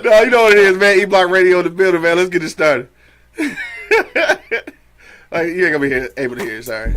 No, you know what it is, man. E-Block Radio in the building, man. Let's get it started. Like, you ain't gonna be able to hear it, sorry.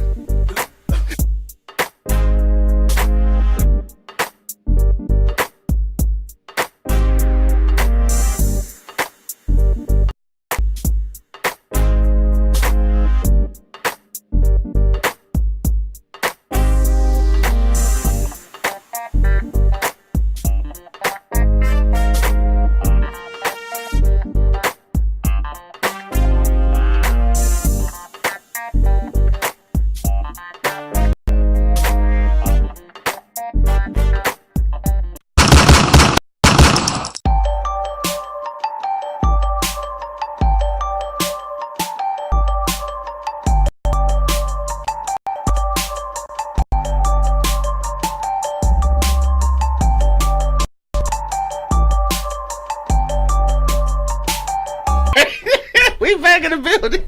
We back in the building.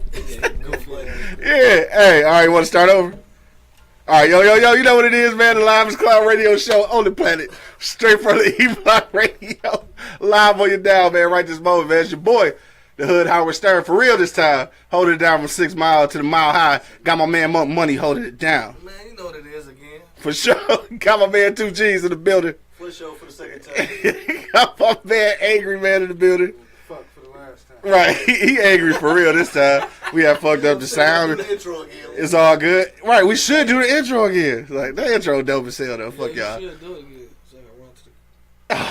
Yeah. Hey, all right, you want to start over? All right, yo, you know what it is, man. The Livest Cloud Radio Show on the planet. Straight from the E-Block Radio. Live on your dial, man, right this moment, man. It's your boy, the Hood Howard Stern. For real this time. Holding it down from 6 Mile to the Mile High. Got my man Money holding it down. Man, you know what it is again. For sure. Got my man 2G's in the building. For sure, for the second time. Got my man Angry Man in the building. Fuck for the last time. Right, he angry for real this time. We have fucked up the sound. The intro again. It's all good. Right, we should do the intro again. Like, the intro dope as hell, though. Fuck y'all. You should do it again. So I can run to the...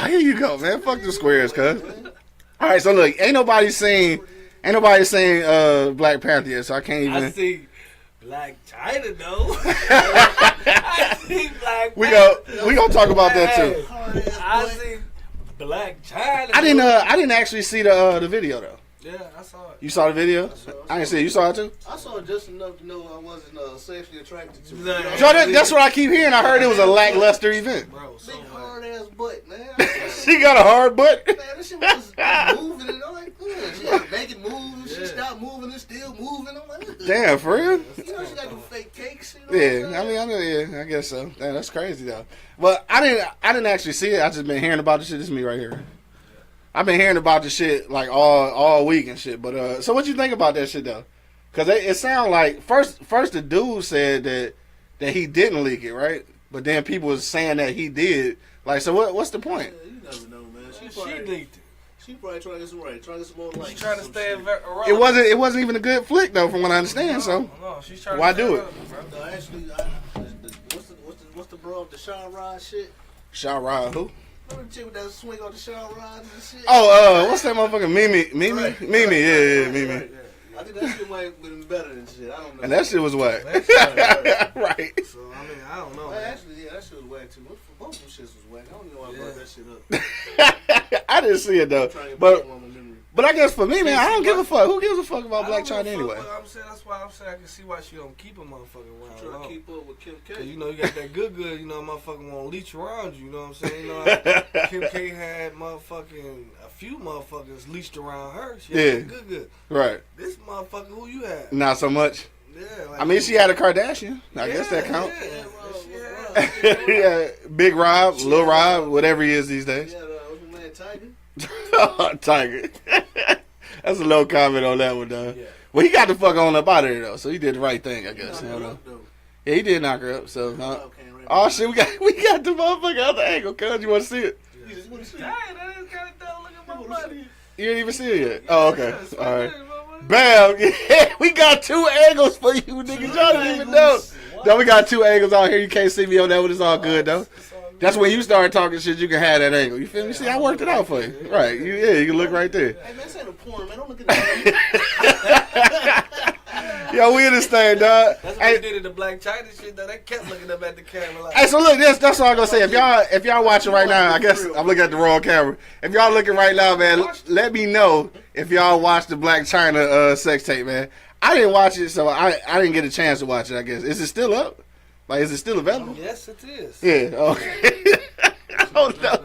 Oh, here you go, man. Fuck the squares, cuz. All right, so look, ain't nobody seen Black Panther yet, so I can't even. I see Black China, though. I see Black Panther. We gonna talk about that too. I see Black China. I didn't actually see the video though. Yeah, I saw it. You saw the video? I didn't see it. You saw it too? I saw it just enough to know I wasn't sexually attracted to it. Nah. Joe, that's what I keep hearing. I heard it was a lackluster event. Bro, so Big much. hard ass butt, man. She got a hard butt. Man, this shit was moving and I'm like, she had making moves. She stopped moving and still moving. I'm like, Damn, for real? You know she got them fake cakes. You know Yeah, I know. Yeah, I guess so. Damn, that's crazy though. But I didn't actually see it. I just been hearing about the shit. This is me right here. I've been hearing about the shit like all week and shit. But so what you think about that shit though? Because it sounded like first the dude said that he didn't leak it, right? But then people was saying that he did. Like, so what's the point? Yeah, you never know, man. She leaked it. She probably trying to get some right. Trying to get some more likes. She's trying to stay around. It wasn't even a good flick though, from what I understand. So No, she's trying why to stay do it? around, bro. No, actually, what's the bro of the Sean Rod shit? Sean Rod, who? Remember the chick with that swing on the Sean Rod and shit? Oh, what's that motherfucker? Mimi? Right. Mimi, yeah, Mimi. Right, I think that shit might have been better than shit. I don't know. And that shit was whack. That shit Right. So, I mean, I don't know. Well, Man. actually, yeah, that shit was whack too. Both of them shits was whack. I don't know why I brought that shit up. I didn't see it though. Trying to get But back on my memory. but I guess for me, man, I don't give a fuck. Who gives a fuck about I Black don't China give a fuck, anyway? but I'm saying that's why I'm saying I can see why she don't keep a motherfucker around. Trying to long. keep up with Kim K. Cause you know you got that good, you know, motherfucker won't leech around you. You know what I'm saying? You know, Kim K had a few motherfuckers leached around her. She had that good. Right. This motherfucker, who you had? Not so much. Yeah. Like, I mean, she had a Kardashian. I guess that count. Yeah, Yeah, Big Rob, Lil Rob, whatever he is these days. Yeah, my man Tiger. Tiger. That's a low comment on that one, though. Yeah. Well, he got the fuck on up out of there though, so he did the right thing, I guess. Knocked You her know? up, though. Yeah, he did knock her up. So, Rob came right oh back. shit, we got the motherfucker other angle. Cuz, you want to see it? You just wanna see it. Dang, that is kind of dumb. Look at my money. You didn't even see it yet. Oh, okay. Yeah, All right. my money. Bam! Yeah, we got two angles for you niggas. Y'all didn't even know. No, we got two angles out here. You can't see me on that one. It's all good though. That's when you start talking shit. You can have that angle. You feel me? See, I worked it out for you. Right? You can look right there. Hey man, this ain't a porn, man. Don't look at that. Yo, we in this thing, dog. That's what they did in the Black China shit. Though they kept looking up at the camera like. Hey, so look, that's all I'm gonna say. If y'all watching right now, I guess I'm looking at the wrong camera. If y'all looking right now, man, let me know if y'all watched the Black China sex tape, man. I didn't watch it, so I didn't get a chance to watch it. I guess is it still up? Like, is it still available? Yes, it is. Yeah. Okay. I don't know.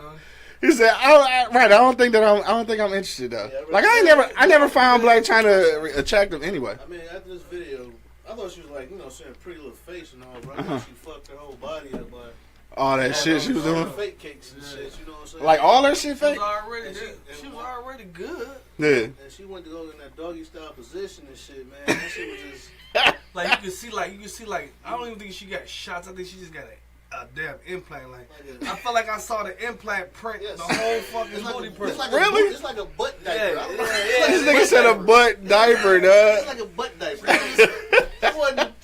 He said, I don't think I'm interested though. Yeah, Like I never found Black China attractive anyway. I mean, after this video, I thought she was like, saying pretty little face and all, but I thought she fucked her whole body up by All that shit she was doing. fake cakes and shit. You know what I'm saying? Like all that shit She was fake. already, And she was already good. Yeah. And she went to go in that doggy style position and shit, man. That shit was just Like you can see, I don't even think she got shots. I think she just got a damn implant. Like I felt like I saw the implant print, the whole fucking booty print. Really? It's like a butt diaper. Yeah. This nigga said a butt diaper, dog. It's like a butt diaper.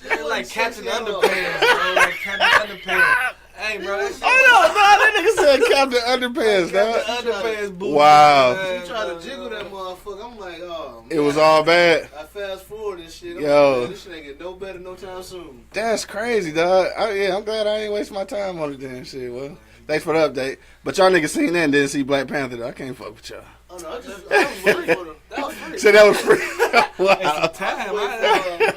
It like Captain Underpants, bro. Like Captain Underpants. Hey, bro. That shit That nigga said Captain Underpants, dog. Captain Underpants booty. Wow. Man, She tried to jiggle that motherfucker. I'm like, oh, man. It was all bad. I fast forward and shit. I'm Yo. like, man, this shit ain't get no better no time soon. That's crazy, dog. I'm glad I ain't waste my time on it then. Shit, well, thanks for the update. But y'all niggas seen that and didn't see Black Panther, though. I can't fuck with y'all. Oh, no, I was waiting for them. That was free. So that was free. Wow. Wow. Time. I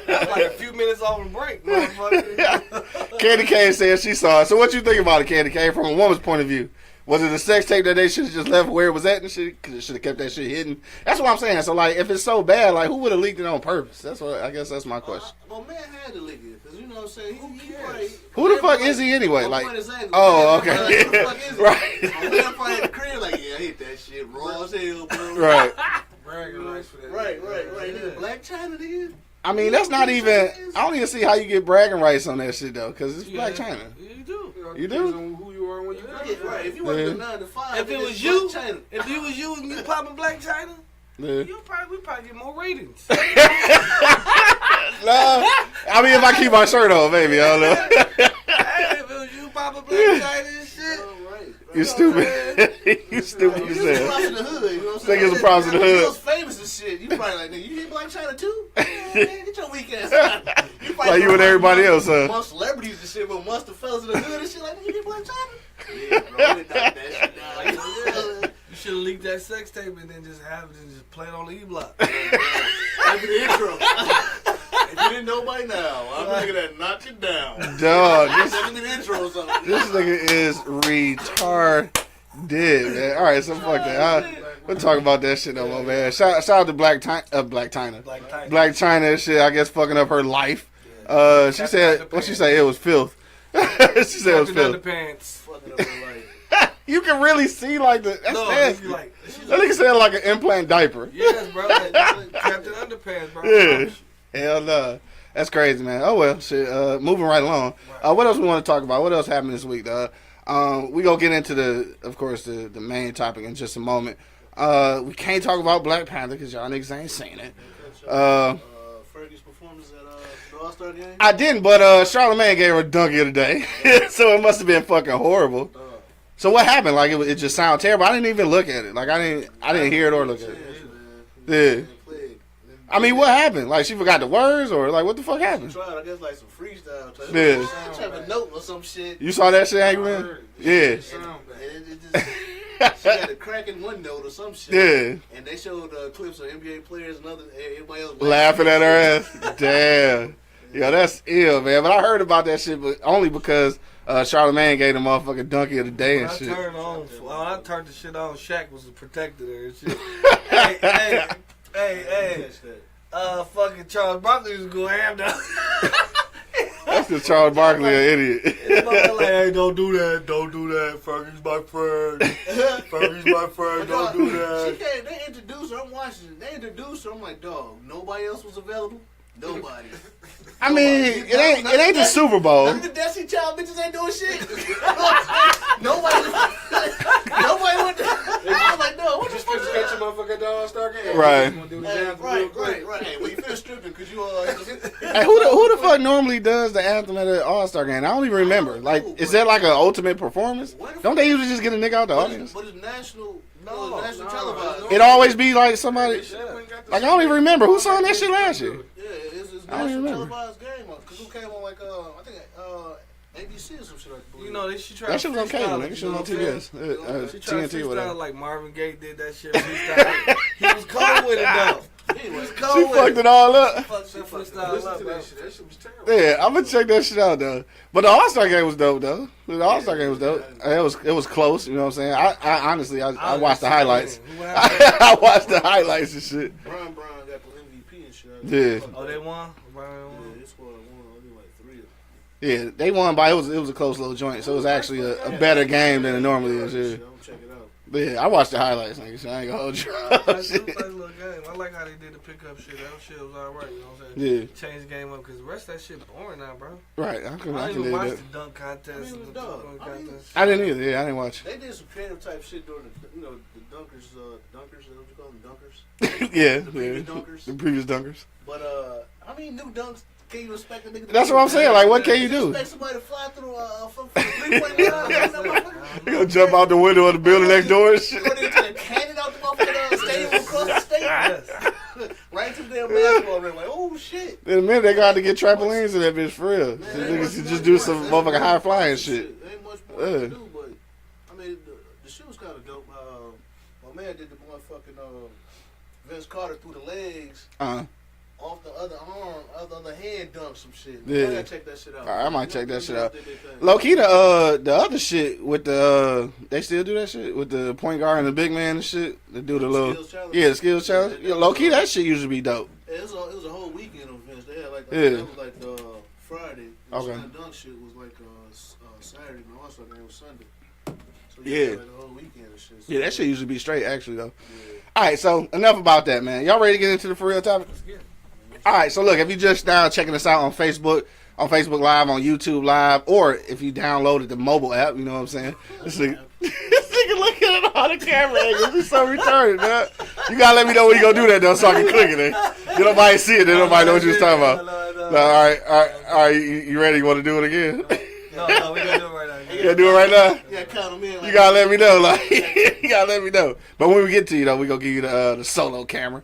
was like a few minutes off the break, motherfucker. Candy Cane said she saw it. So what you think about it, Candy Cane, from a woman's point of view? Was it a sex tape that they should have just left where it was at and shit? Because it should have kept that shit hidden. That's what I'm saying. So, like, if it's so bad, like, who would have leaked it on purpose? That's what I guess that's my question. Well, man had to leak it. Because, you know what I'm saying? He probably, Who the fuck is he anyway? Like, point is saying, oh, okay. Like, who the fuck is he? Right. My man probably at the crib like, yeah, I hate that shit. Raw as hell, bro. Right. Bragging rights for that. Right. Nigga, Black China, nigga. I mean, that's not even. I don't even see how you get bragging rights on that shit though, because it's Black China. You do. You Depends do? on who you are when you Yeah, right. If you want to do 9 to 5, If it then was it's you, Black China. if it was you and you popping Black China, Yeah. we probably get more ratings. No, I mean if I keep my shirt on, maybe I don't know. Hey, if it was you popping Black China and shit, Oh, right. You stupid. You stupid You was as props hell. in the hood, you know what I'm Think saying? it's a props in the hood. You was famous and shit. You probably like, nigga, you hit Black China too? Man, get your weak ass out. Like you and everybody else, huh? Amongst celebrities and shit, but amongst the fellas in the hood and shit, like, nigga, you hit Black China? Yeah, bro, we done knocked that shit down. you should have leaked that sex tape and then just have it and just play it on the E-Block. Like the intro. If you didn't know by now, I'm nigga that knocked you down. Dog, Second the intro or something. this nigga is retarded, man. All right, so fuck that. We'll talk about that shit no more, man. Shout out to Black China. Black China. Black China and shit, I guess fucking up her life. She said, what she say? It was filth. She said it was Captain filth. Underpants. Fucking up her life. You can really see like the. That's No, nasty. like, That nigga said like an implant diaper. yes, bro. Like Captain Underpants, bro. Yeah. Hell no. That's crazy, man. Oh well, shit. Moving right along. What else we want to talk about? What else happened this week, dog? We gonna get into the main topic in just a moment. We can't talk about Black Panther because y'all niggas ain't seen it. Fergie's performance at the All-Star game? I didn't, but Charlamagne gave her a donkey of the day, so it must have been fucking horrible. So what happened? Like it just sounded terrible. I didn't even look at it. Like I didn't hear it or look at it. Yeah. I mean, what happened? Like she forgot the words, or like what the fuck happened? Tried, I guess, like some freestyle type. Yeah. She have a note or some shit. You saw that shit, Angry Man? Yeah. And it just, she had a crack in one note or some shit. Yeah. And they showed clips of NBA players and everybody else Laughing at her ass. Damn. Yo, that's ill, man. But I heard about that shit, but only because Charlamagne gave the motherfucking donkey of the day and shit. I turned the shit on. Shaq was protected her and shit. hey. Fucking Charles Barkley was going ham down. That's because Charles Barkley an idiot. It's like, hey, don't do that. Fergie's my friend. Fergie's my friend. Don't do that. She came, they introduced her. I'm watching it. They introduced her. I'm like, dog, nobody else was available? Nobody. I mean, it ain't the Super Bowl. None of the Destiny Child bitches ain't doing shit. Nobody went to. I was like, no, what the Just fuck? to catch a motherfucker at the All-Star game. Right. Right. Hey, well, you feel stripping because you Hey, who the fuck normally does the anthem at the All-Star game? I don't even remember. Like, is that like an ultimate performance? Don't they usually just get a nigga out the audience? But it's national. No, national no. televised. It always be like somebody. Like, I don't even remember who sung that shit last year. Yeah, it's I don't national remember. televised game. Because who came on like I think ABC or some shit like that. You know, she tried That to shit was on freestyle cable, it, nigga. Shit you know was on what I'm saying? TBS. She tried to TNT, whatever. freestyle like Marvin Gaye did that shit. Freestyle. He was cold with it though. He was cold She with fucked it all up. Fucked that freestyle Listen up, to bro. that shit. That shit was terrible. Yeah, I'm gonna check that shit out though. But the All-Star game was dope though. The All-Star game was dope. It was close. You know what I'm saying? I honestly I watched the highlights. I watched the highlights and shit. Brown got the MVP and shit. Yeah. Oh, they won? Brown Yeah, won? they scored only like 3 of them. Yeah, they won by it was a close little joint, so it was actually a better game than it normally is. Yeah. I'm check it out. Yeah, I watched the highlights, nigga, so I ain't gonna hold you. It was a nice little game. I like how they did the pickup shit. That shit was alright, you know what I'm saying? Yeah. Change the game up, because the rest of that shit boring now, bro. Right, I I can even do watch that. the dunk contest. I mean, it was and the dope. dunk I mean, contest. I didn't either. Yeah, I didn't watch. They did some creative type shit during the, you know, the dunkers, is that what you call them, dunkers? Yeah, The previous yeah. dunkers. The previous dunkers. But, I mean, new dunks, can you expect a nigga to That's what I'm saying. Like, what can you do? expect somebody to fly through from the 3-point line? You gonna jump out the window of the building next door and You shit? go there to the cannon out the motherfucking stadium across the state? Yes. Right to the damn basketball ring. Like, oh, shit. In a minute, they got to get trampolines in that bitch for real. Man, These ain't niggas much should more just do to some it. motherfucking high flying Ain't shit. Ain't much more to do, but, I mean, the shit was kind of dope. My man did the motherfucking Vince Carter through the legs. Off the other arm, other hand dunk some shit. Yeah. I gotta check that shit out. I might check that shit out. Did their thing. Low key, the other shit with the they still do that shit with the point guard and the big man and shit. They do the little Skills challenge? the skills challenge. Yeah, low key, that shit usually be dope. Yeah, it was a whole weekend of events. They had like Yeah. that was like Friday. The Okay. slam dunk shit was like Saturday, and also it was Sunday. So Yeah. had, like, the whole weekend and shit. So, Yeah, that shit usually be straight actually though. Yeah. All right, so enough about that, man. Y'all ready to get into the for real topic? Let's get it. All right, so look, if you just now checking us out on Facebook Live, on YouTube Live, or if you downloaded the mobile app, you know what I'm saying? This nigga looking at all the camera angles. He's so retarded, man. You gotta let me know when you gonna do that though, so I can click it. Then nobody see it. Then nobody know what you was talking about. No, all right. You ready? You want to do it again? No, we gotta do it right now. You gotta do it right now. Yeah, count them in. Like, You gotta let me know, like you gotta let me know. But when we get to you though, we gonna give you the solo camera.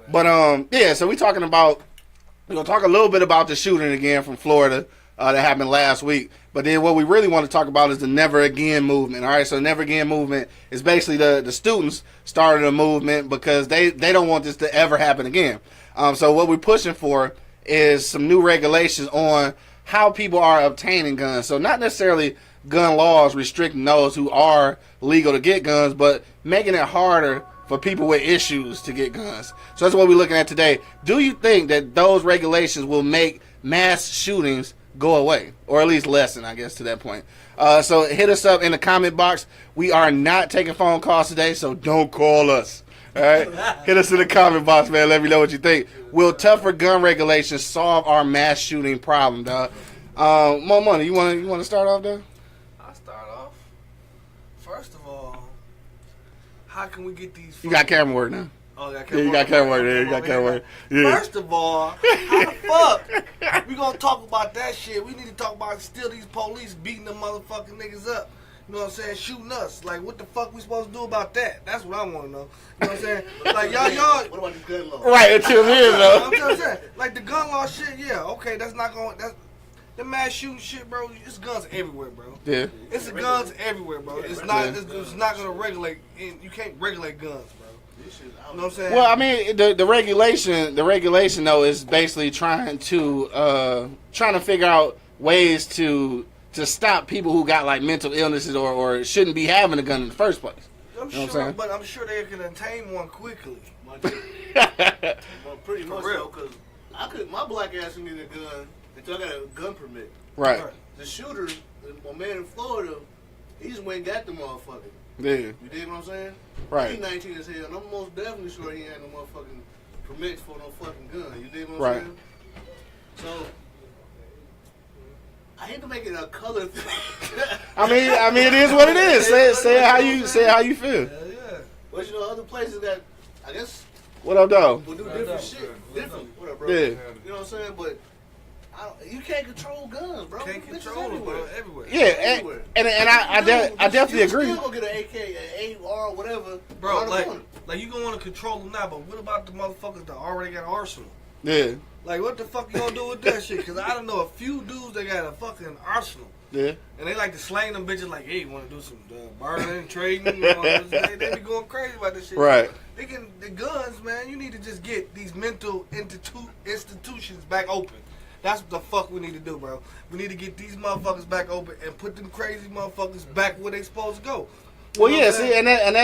But yeah, so we're gonna talk a little bit about the shooting again from Florida that happened last week. But then what we really want to talk about is the Never Again movement. All right, so the Never Again movement is basically the students started a movement because they don't want this to ever happen again. So what we're pushing for is some new regulations on how people are obtaining guns. So not necessarily gun laws restricting those who are legal to get guns, but making it harder for people with issues to get guns. So that's what we're looking at today. Do you think that those regulations will make mass shootings go away? Or at least lessen, I guess, to that point. So hit us up in the comment box. We are not taking phone calls today, so don't call us. All right? Hit us in the comment box, man. Let me know what you think. Will tougher gun regulations solve our mass shooting problem, dog? More money. You want to start off, though? I'll start off. First of all, how can we get these... You got camera work now. Oh, Yeah, you got camera work. Yeah, you got camera work. Yeah. First of all, how the fuck we gonna talk about that shit? We need to talk about still these police beating the motherfucking niggas up. You know what I'm saying? Shooting us. Like, what the fuck we supposed to do about that? That's what I want to know. You know what I'm saying? Like, y'all. What about the gun law? Right, until then, though. I'm saying, like the gun law shit. Yeah, okay, that's not going. That's the mass shooting shit, bro. It's guns everywhere, bro. Yeah. It's the guns everywhere, bro. It's not. It's not gonna regulate. You can't regulate guns, bro. You know what I'm saying? Well, I mean, the regulation though is basically trying to figure out ways to stop people who got like mental illnesses or shouldn't be having a gun in the first place. I'm You know what I'm sure, saying? but I'm sure they can obtain one quickly. Well, pretty much so, because my black ass can get a gun until I got a gun permit. Right. The shooter, my man in Florida, he just went and got the motherfucker. Yeah. You dig what I'm saying? Right. He's 19 as hell, and I'm most definitely sure he had no motherfucking permits for no fucking gun. You dig what I'm Right. saying? So, I hate to make it a color thing. I mean, it is what it is. Say it how you feel. Hell yeah. But you know, other places that, I guess, What up, though? will do different shit. Different. What up, bro? Yeah. You know what I'm saying? But you can't control guns, bro. Can't Bitches control them, bro. everywhere. Everywhere. Yeah, Everywhere. and I definitely agree. You still gonna get an AK, an AR, whatever. Bro, around the corner. like you gonna want to control them now, but what about the motherfuckers that already got an arsenal? Yeah. Like, what the fuck you gonna do with that shit? Because I don't know a few dudes that got a fucking arsenal. Yeah. And they like to slang them bitches like, hey, you want to do some bartering, trading? You know, they be going crazy about this shit. Right. They can, the guns, man, you need to just get these mental institutions back open. That's what the fuck we need to do, bro. We need to get these motherfuckers back open and put them crazy motherfuckers back where they supposed to go. You Well, know yeah, what I'm see, saying? and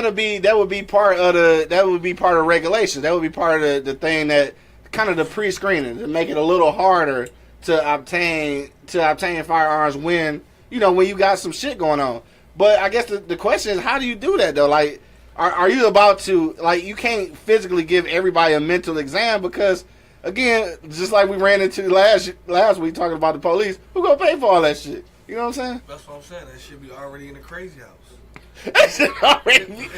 that would be part of regulations. That would be part of the thing that kind of the pre-screening to make it a little harder to obtain firearms when you got some shit going on. But I guess the question is, how do you do that though? Like, are you about to, like, you can't physically give everybody a mental exam because, again, just like we ran into last week talking about the police, who gonna pay for all that shit? You know what I'm saying? That's what I'm saying. That shit be already in the crazy house. That shit already.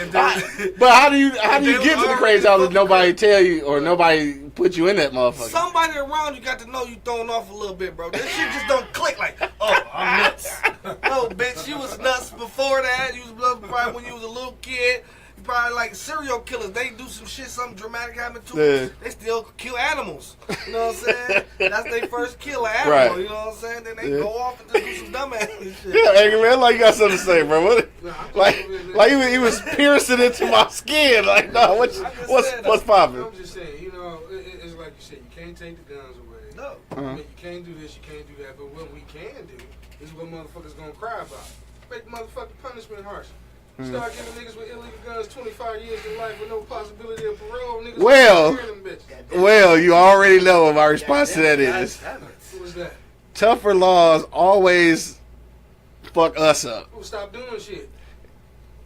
But how do you get to the crazy house if nobody tell you or nobody put you in that motherfucker? Somebody around you got to know you throwing off a little bit, bro. This shit just don't click like, oh, I'm nuts. No, bitch, you was nuts before that. You was nuts probably when you was a little kid. You probably like serial killers. They do some shit, something dramatic happened to them. They still kill animals. You know what I'm saying? That's their first kill, an animal. Right. You know what I'm saying? Then they go off and just do some dumbass shit. Yeah, Angry Man, like you got something to say, bro. What? Like he was piercing into my skin. Like, no, what's popping? I'm just saying, you know, it's like you said, you can't take the guns away. No. I mean, you can't do this, you can't do that. But what we can do is what motherfuckers gonna cry about. Make the motherfucking punishment harsh. Start giving niggas with illegal guns 25 years to life with no possibility of parole. Niggas well, you already know what my response to that is. What was that? Tougher laws always fuck us up. Well, stop doing shit.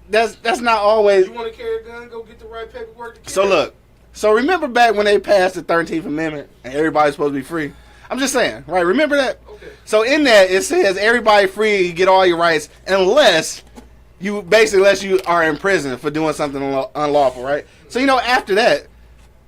That's not always. You want to carry a gun? Go get the right paperwork to carry. So look. So remember back when they passed the 13th Amendment and everybody's supposed to be free? I'm just saying, right? Remember that? Okay. So in that, it says everybody free, you get all your rights, unless you are in prison for doing something unlawful, right? So, you know, after that,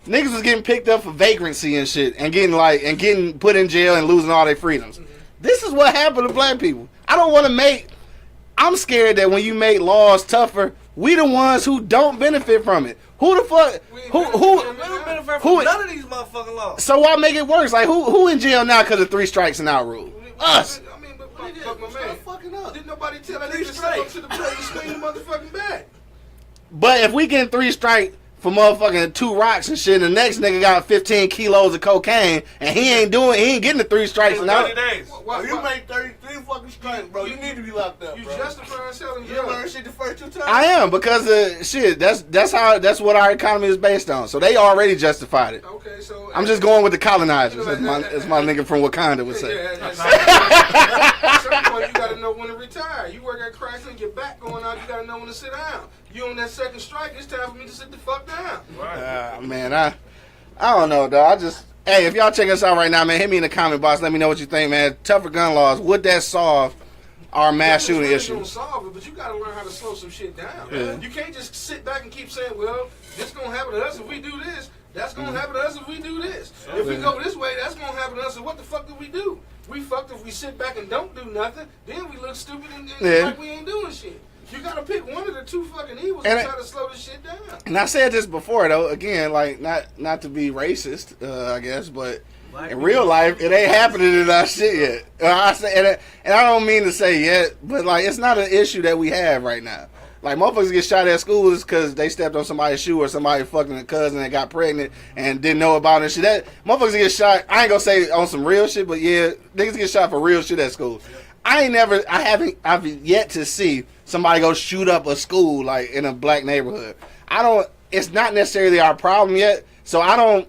niggas was getting picked up for vagrancy and shit and getting put in jail and losing all their freedoms. Mm-hmm. This is what happened to black people. I'm scared that when you make laws tougher, we the ones who don't benefit from it. Who the fuck? We don't benefit from none of these motherfucking laws. So why make it worse? Like who in jail now because of 3 strikes and out rule? Us. I mean, but my man, fucking up. Didn't nobody tell that nigga to step up to the plate and swing the motherfucking bat? But if we get 3 strikes for motherfucking 2 rocks and shit, and the next nigga got 15 kilos of cocaine, and he ain't getting the 3 strikes and out. 30 days. You made 33 fucking strikes, bro. You need to be locked up, You bro. justify selling You drugs. learned shit the first 2 times. I am, because shit. That's what our economy is based on. So they already justified it. Okay, so I'm just going with the colonizers, as my nigga from Wakanda would say. At some point, you gotta know when to retire. You work at Chrysler and your back going out, you gotta know when to sit down. You on that second strike, it's time for me to sit the fuck down. Man, I don't know, dog. Hey, if y'all check us out right now, man, hit me in the comment box. Let me know what you think, man. Tougher gun laws, would that solve our mass shooting issue? Gonna solve it, but you gotta learn how to slow some shit down. Yeah. You can't just sit back and keep saying, well, this gonna happen to us if we do this. That's gonna happen to us if we do this. If we go this way, that's gonna happen to us. So what the fuck do we do? We fucked if we sit back and don't do nothing. Then we look stupid and like we ain't doing shit. You gotta pick one of the 2 fucking evils and try to slow this shit down. And I said this before, though. Again, like not to be racist, I guess, but in real life, it ain't happening in our shit yet. And I don't mean to say yet, but like it's not an issue that we have right now. Like motherfuckers get shot at schools because they stepped on somebody's shoe or somebody fucking a cousin and got pregnant and didn't know about it and shit. That motherfuckers get shot. I ain't gonna say on some real shit, but yeah, niggas get shot for real shit at school. I've yet to see somebody go shoot up a school like in a black neighborhood. It's not necessarily our problem yet, so I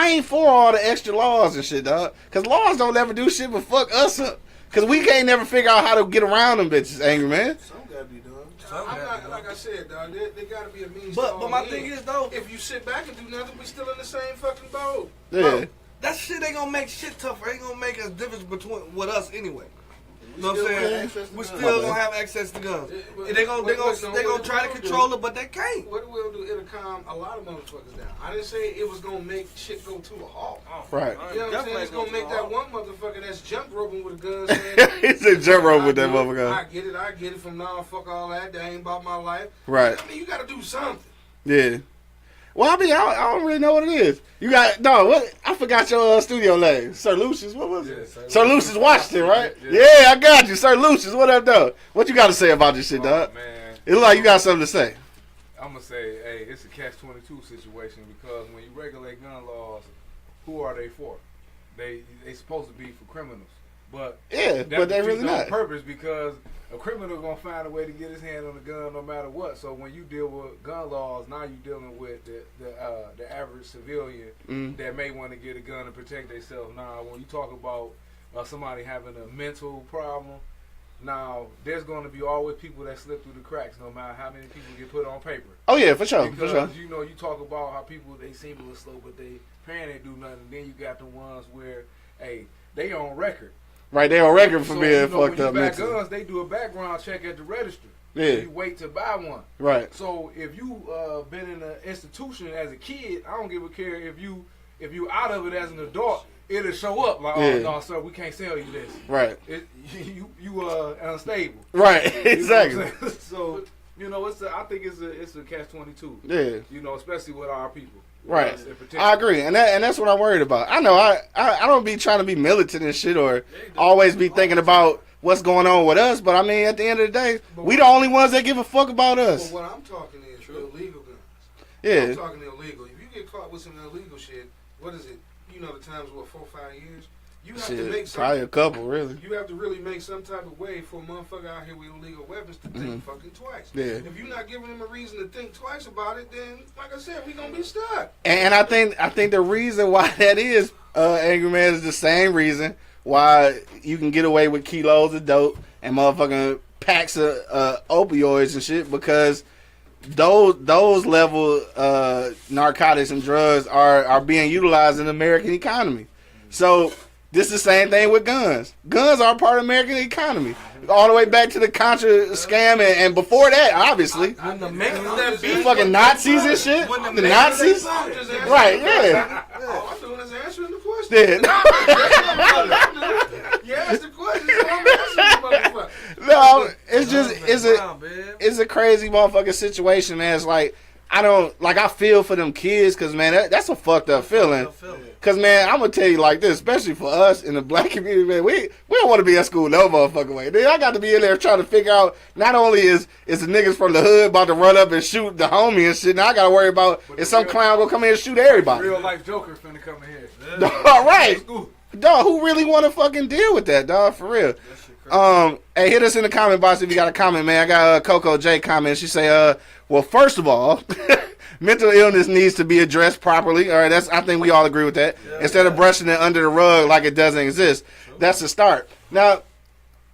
ain't for all the extra laws and shit, dog. Cause laws don't ever do shit but fuck us up. Cause we can't never figure out how to get around them bitches, angry man. Some gotta be done. Like I said, dog, there gotta be a means. But my thing is though, if you sit back and do nothing, we still in the same fucking boat. Yeah. bro, that shit ain't gonna make shit tougher. Ain't gonna make a difference with us anyway. You know what I'm saying? We still gonna have access to guns. They gonna try to control it, but they can't. What it will do, it'll calm a lot of motherfuckers down. I didn't say it was gonna make shit go to a halt. Right. You know what I'm saying? It's gonna make that one motherfucker that's jump roping with a gun saying, He said jump rope with that motherfucker. I get it from now, fuck all that. That ain't about my life. Right. I mean, you gotta do something. Yeah. Well, I mean, I don't really know what it is. You got what? I forgot your studio name, Sir Lucius. What was it? Sir Lucius Washington, right? Yeah, I got you, Sir Lucius. What up, though? What you got to say about this shit, dog? Man, it look like you got something to say. I'm gonna say, hey, it's a catch-22 situation because when you regulate gun laws, who are they for? They supposed to be for criminals, but yeah, but they really not. On purpose because a criminal gonna find a way to get his hand on the gun no matter what. So when you deal with gun laws, now you're dealing with the average civilian that may want to get a gun to protect themselves. Now, when you talk about somebody having a mental problem, Now, there's going to be always people that slip through the cracks, no matter how many people get put on paper. Oh yeah, for sure, Because, for sure. you know, you talk about how people, they seem a little slow, but they parent ain't do nothing. Then you got the ones where, hey, they on record. Right, they on record for So, being you know, fucked when up you buy mentally. guns, they do a background check at the register. Yeah. You wait to buy one. Right. So if you been in an institution as a kid, I don't give a care if you out of it as an adult, it'll show up like, oh no, sir, we can't sell you this. Right. You unstable. Right. You know what I'm Exactly. saying? So you know, I think it's a catch-22. Yeah. You know, especially with our people. Right. Us in particular. I agree, and that's what I'm worried about. I know I don't be trying to be militant and shit or always be thinking about what's going on with us, but I mean at the end of the day, we the only ones that give a fuck about us. Well, what I'm talking is illegal guns. Yeah. I'm talking illegal. If you get caught with some illegal shit, what is it? You know the time's what, 4 or 5 years? You have to make Shit, probably a couple, really. You have to really make some type of way for a motherfucker out here with illegal weapons to think fucking twice. Yeah. If you're not giving them a reason to think twice about it, then like I said, we gonna be stuck. And I think the reason why that is, Angry Man, is the same reason why you can get away with kilos of dope and motherfucking packs of opioids and shit, because those level narcotics and drugs are being utilized in the American economy. So this is the same thing with guns. Guns are part of the American economy. All the way back to the Contra scam and before that, obviously. When the makers that The fucking Nazis and shit. When The Nazis. I'm just answering. Right, yeah. All I'm doing is answering the question. Yeah. You asked the question, so I'm answering the motherfucker. No, it's just it's a crazy motherfucking situation, man. It's like I feel for them kids, cause man, that's a fucked up feeling. Cause man, I'm gonna tell you like this, especially for us in the black community, man, we don't want to be at school no motherfucking way. Then I got to be in there trying to figure out, not only is the niggas from the hood about to run up and shoot the homie and shit, now I gotta worry about if some clown gonna come in and shoot everybody. Real life Joker finna come in here. All right. Dog, who really want to fucking deal with that, dog? For real. Hey, hit us in the comment box if you got a comment, man. I got Coco J comment. She say, well, first of all, mental illness needs to be addressed properly. All right, I think we all agree with that. Instead of brushing it under the rug like it doesn't exist. That's the start. Now,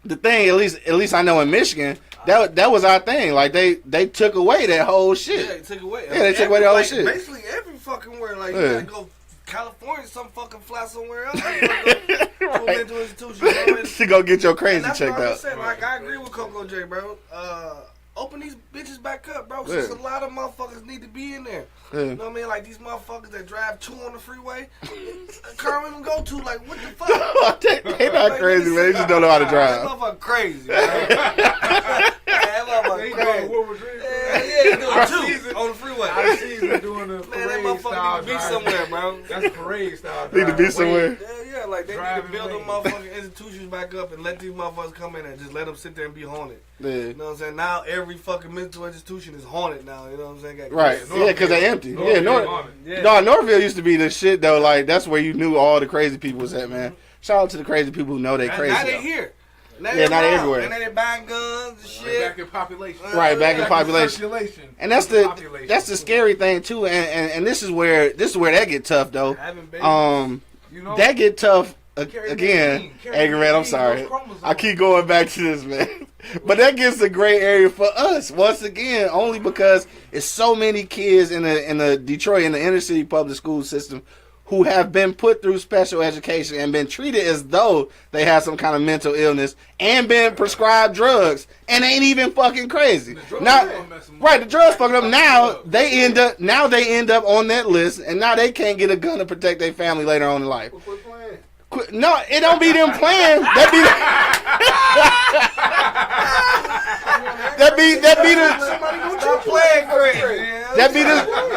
the thing, at least I know in Michigan, that was our thing. Like they took away that whole shit. Yeah, they took away. Yeah, they took away the whole shit. Basically every fucking word. Like you Yeah. gotta go California, some fucking fly somewhere else. To a mental institution. You know? To go get your crazy And that's checked what I'm out. saying. Like I agree with Coco J, bro. Open these bitches back up, bro. Yeah. There's a lot of motherfuckers need to be in there. Yeah. You know what I mean? Like these motherfuckers that drive 2 on the freeway, a car don't even go to. Like what the fuck? they not crazy, man. They just don't know how to That drive. motherfucker crazy, man. That motherfucker crazy. Yeah, he doing 2 on the freeway. I see him doing the Man, that parade motherfucker style need to be driving. somewhere, bro. That's parade style. Need to be driving. somewhere. Yeah, like they need to Driving build them lane. motherfucking institutions back up and let these motherfuckers come in and just let them sit there and be haunted. Yeah. You know what I'm saying? Now every fucking mental institution is haunted now. You know what I'm saying? Got Right. kids. Yeah, because they empty. Yeah, Yeah. No, Northville used to be the shit though. Like that's where you knew all the crazy people was at, man. Shout out to the crazy people who know they crazy. Now they though. here. Now Yeah, now they around. everywhere. And then they buying guns and Right shit. back in population. Right, back in Back population. circulation. And that's Population. the scary thing too. And this is where that get tough though. Having babies. You know, That get tough Carry again. the gene, carry Angry the man, I'm gene, sorry. those chromosomes. I keep going back to this, man. But that gets a gray area for us once again, only because it's so many kids in the Detroit in the inner city public school system who have been put through special education and been treated as though they have some kind of mental illness and been prescribed drugs and ain't even fucking crazy. Now, right, the drugs fucking up. Now they end up on that list, and now they can't get a gun to protect their family later on in life. Quit playing. No, it don't be them playing. That be the Somebody gonna try playing crazy.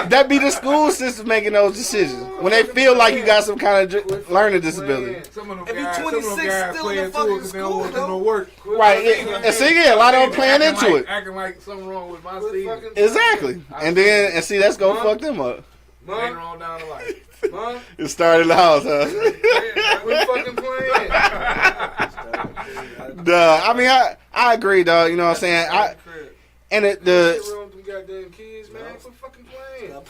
that be the school system making those decisions when they feel like you got some kind of learning disability. Some of them If you guys, 26 some of them guys still in the playing fucking too, 'cause they don't school, want to do though. no work. Right, and see, yeah, a lot of them playing Acting into like- it. Acting like something wrong with my Quit season. fucking Exactly, and see that's gonna fuck them up. Later Mom, on down the line. mom, It started in the house, huh? quit fucking playing. Duh, I mean, I agree, dog. You know what I'm saying? And Shit wrong with them goddamn kids, man. Quit fucking playing.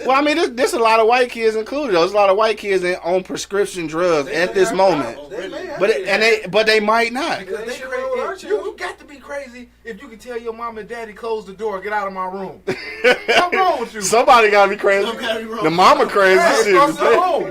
Well, I mean, there's a lot of white kids included. There's a lot of white kids that on prescription drugs at this moment, They may have but they might not. Because they shit wrong with our crazy if you can tell your mom and daddy close the door, get out of my room. What's wrong with you? Somebody gotta be crazy. The mama crazy. Hey, Shit. cross the room.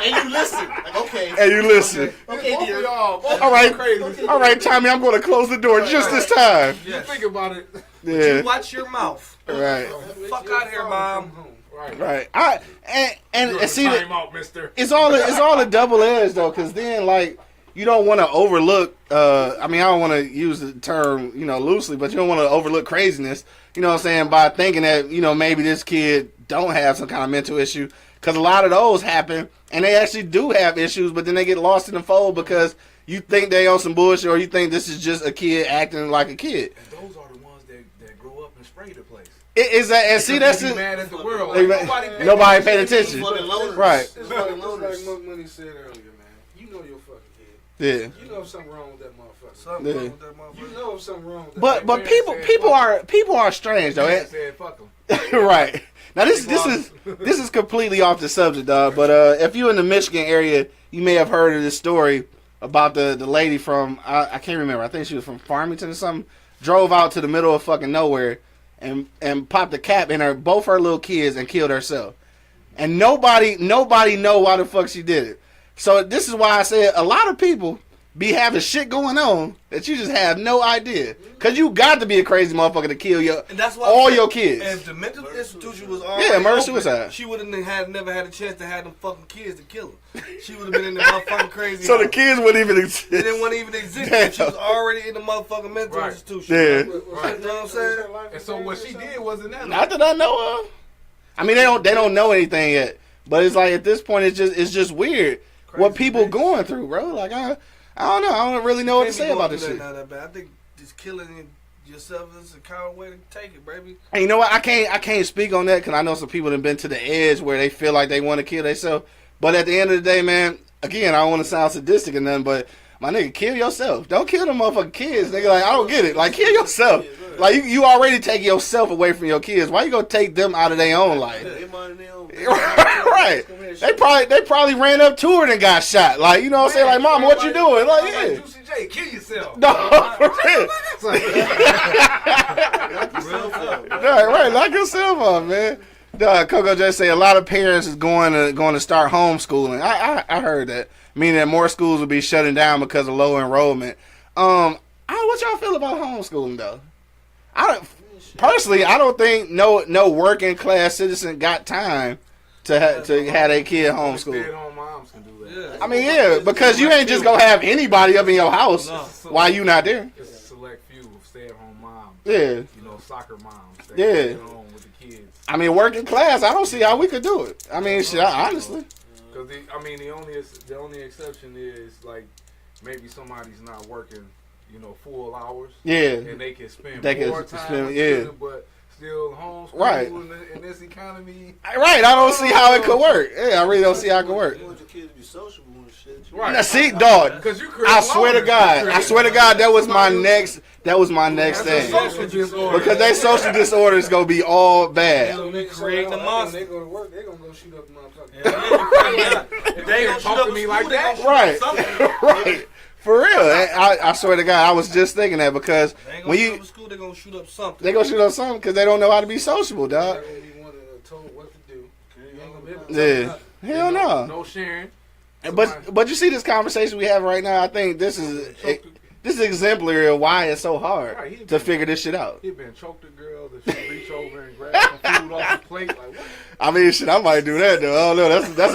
And you listen. Like, okay. And you listen. Okay, Both dear. of y'all, both All right, crazy. all right, Tommy. I'm gonna close the door just this time. You think about it. Yeah. You watch your mouth. Right. Fuck out here, mom. Right. Right. And see that. Time out, mister. It's all a double edge though, because then like you don't want to overlook. I mean, I don't want to use the term loosely, but you don't want to overlook craziness. You know what I'm saying, by thinking that maybe this kid don't have some kind of mental issue, because a lot of those happen and they actually do have issues, but then they get lost in the fold because you think they on some bullshit or you think this is just a kid acting like a kid. And those are the ones that grow up and spray the place. Is that and see that's They it. mad at the world. They Like, mad- nobody paid attention. Fucking loners. Right. It's fucking It's loners. like Money said earlier, man. You know your fucking kid. Yeah. You know if something wrong with that motherfucker. Something Yeah. wrong with that motherfucker. You know if something wrong with that. But Like, people man people said, people are strange though. man said fuck 'em. Right. Now this is completely off the subject, dog. But if you're in the Michigan area, you may have heard of this story about the lady from I can't remember. I think she was from Farmington or something. Drove out to the middle of fucking nowhere and popped a cap in both her little kids and killed herself. And nobody know why the fuck she did it. So this is why I said a lot of people be having shit going on that you just have no idea. Cause you got to be a crazy motherfucker to kill And that's why all your kids. If the mental institution was already Yeah, murder open, suicide. she would have never had a chance to have them fucking kids to kill her. She would have been in the motherfucking crazy. So the house. kids wouldn't even exist. They didn't want to even exist. Damn. She was already in the motherfucking mental Right. institution. Yeah. You know what I'm saying? And so what she did wasn't that. Not that I know of. I mean, they don't know anything yet. But it's like at this point, it's just weird what people going through, bro. Like I don't know. I don't really know what to Can't be say going about this through shit. that bad. I think just killing yourself is a kind of way to take it, baby. And you know what? I can't speak on that because I know some people have been to the edge where they feel like they want to kill themselves. But at the end of the day, man, again, I don't want to sound sadistic or nothing, but my nigga, kill yourself. Don't kill them motherfucking kids. Nigga, like, I don't get it. Like, kill yourself. Like, you already take yourself away from your kids. Why you gonna take them out of their own life? They minding their own. Right. They probably ran up to her and got shot. Like, you know what I'm saying? Like, mama, what you doing? Like, yeah. Juicy J, kill yourself. No, for real. Right, lock yourself up, man. Coco just say a lot of parents is going to start homeschooling. I heard that, meaning that more schools will be shutting down because of low enrollment. What y'all feel about homeschooling though? Personally, I don't think no working class citizen got time to have their kid homeschooled. Stay-at-home moms can do that. Yeah. I mean, yeah, because you ain't just gonna have anybody up in your house No. while you not there. It's a select few of stay-at-home moms. Yeah. You know, soccer moms. That Yeah. stay at home with the kids. I mean, working class, I don't see how we could do it. I mean, shit, honestly. Because the only exception is like maybe somebody's not working, full hours. Yeah. And they can spend They can more time spend- with yeah. children, but still homeschool Right. in this economy. Right, I don't see how it could work. Yeah, I really don't see how it could work. You want your kids to be sociable and shit. Right. Now, see, dog, Because you I swear to God, that was my next thing. Social disorder. Because their social disorder is gonna be all bad. So we creating a monster. They go to work. They gonna go shoot up the motherfucker. If they Don't talk to me like that. Right, right. For real, I swear to God, I was just thinking that because They ain't when gonna shoot you up school, they gonna shoot up something. they gonna shoot up something because they don't know how to be sociable, They're dog. gonna be one told what to do. You ain't gonna be able to tell Yeah, them hell nothing. no. No sharing. But you see this conversation we have right now. I think this is exemplary of why it's so hard Right, to figure this shit out. He been choked a girl that she reach over and grab some food off the plate. Like what? I mean, shit, I might do that though. I don't know. That's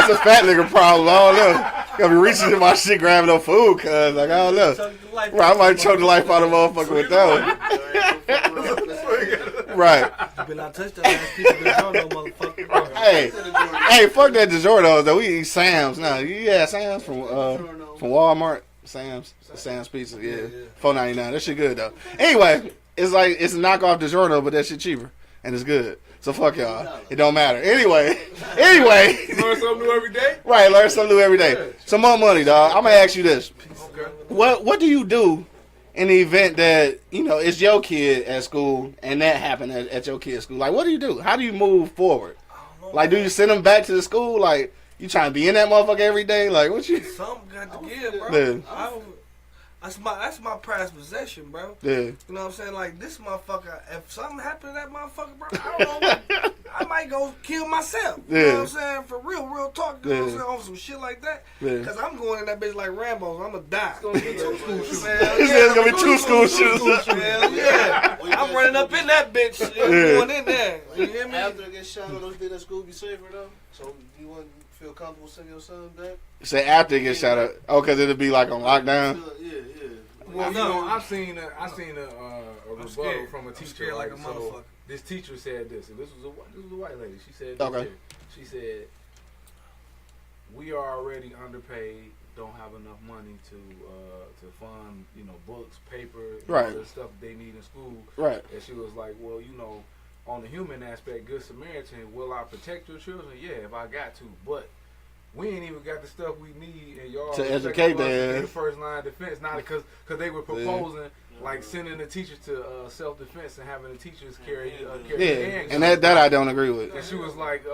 a fat nigga problem. I don't know. Gotta be reaching in my shit, grabbing no food, cuz like I don't know. Right, I might choke the life out of a motherfucker with that one. Right. You better not touch that ass people that don't know, motherfucker. Hey, fuck that DiGiorno though. We eat Sam's now. You had Sam's from Walmart. Sam's Pizza. Yeah, $4.99. That shit good though. Anyway, it's like it's a knockoff DiGiorno, but that shit cheaper and it's good. So fuck y'all. It don't matter. Anyway. Learn something new every day. Right, learn something new every day. Some more money, dog. I'm gonna ask you this. Okay. What do you do in the event that, it's your kid at school and that happened at your kid's school? Like, what do you do? How do you move forward? Like, do you send them back to the school? Like, you trying to be in that motherfucker every day? Like, what you... Something got to give, bro. Yeah. That's my prized possession, bro. Yeah. You know what I'm saying? Like, this motherfucker, if something happened to that motherfucker, bro, I don't know what, I might go kill myself. You know what I'm saying? For real talk, you know what I'm saying? On some shit like that. Because I'm going in that bitch like Rambo, I'm going to die. It's going to be two school shooters. There's going to be two school shooters. Hell yeah. I'm running up in that bitch. I'm going in there. You hear me? After I get shot, don't you think that school be safer, though? So you wouldn't feel comfortable sending your son back? Say after it gets shot up. Oh, because it'll be like on lockdown? Yeah. Well, I seen a rebuttal from a teacher. Scared like a motherfucker. This teacher said this, and this was a white lady. She said, okay. She said, we are already underpaid, don't have enough money to fund, books, paper, all the stuff they need in school. Right. And she was like, well, on the human aspect, Good Samaritan, will I protect your children? Yeah, if I got to, but we ain't even got the stuff we need, and y'all to educate them. The first line of defense, not because they were proposing like sending the teachers to self-defense and having the teachers carry handguns. And that I don't agree with. And she was like,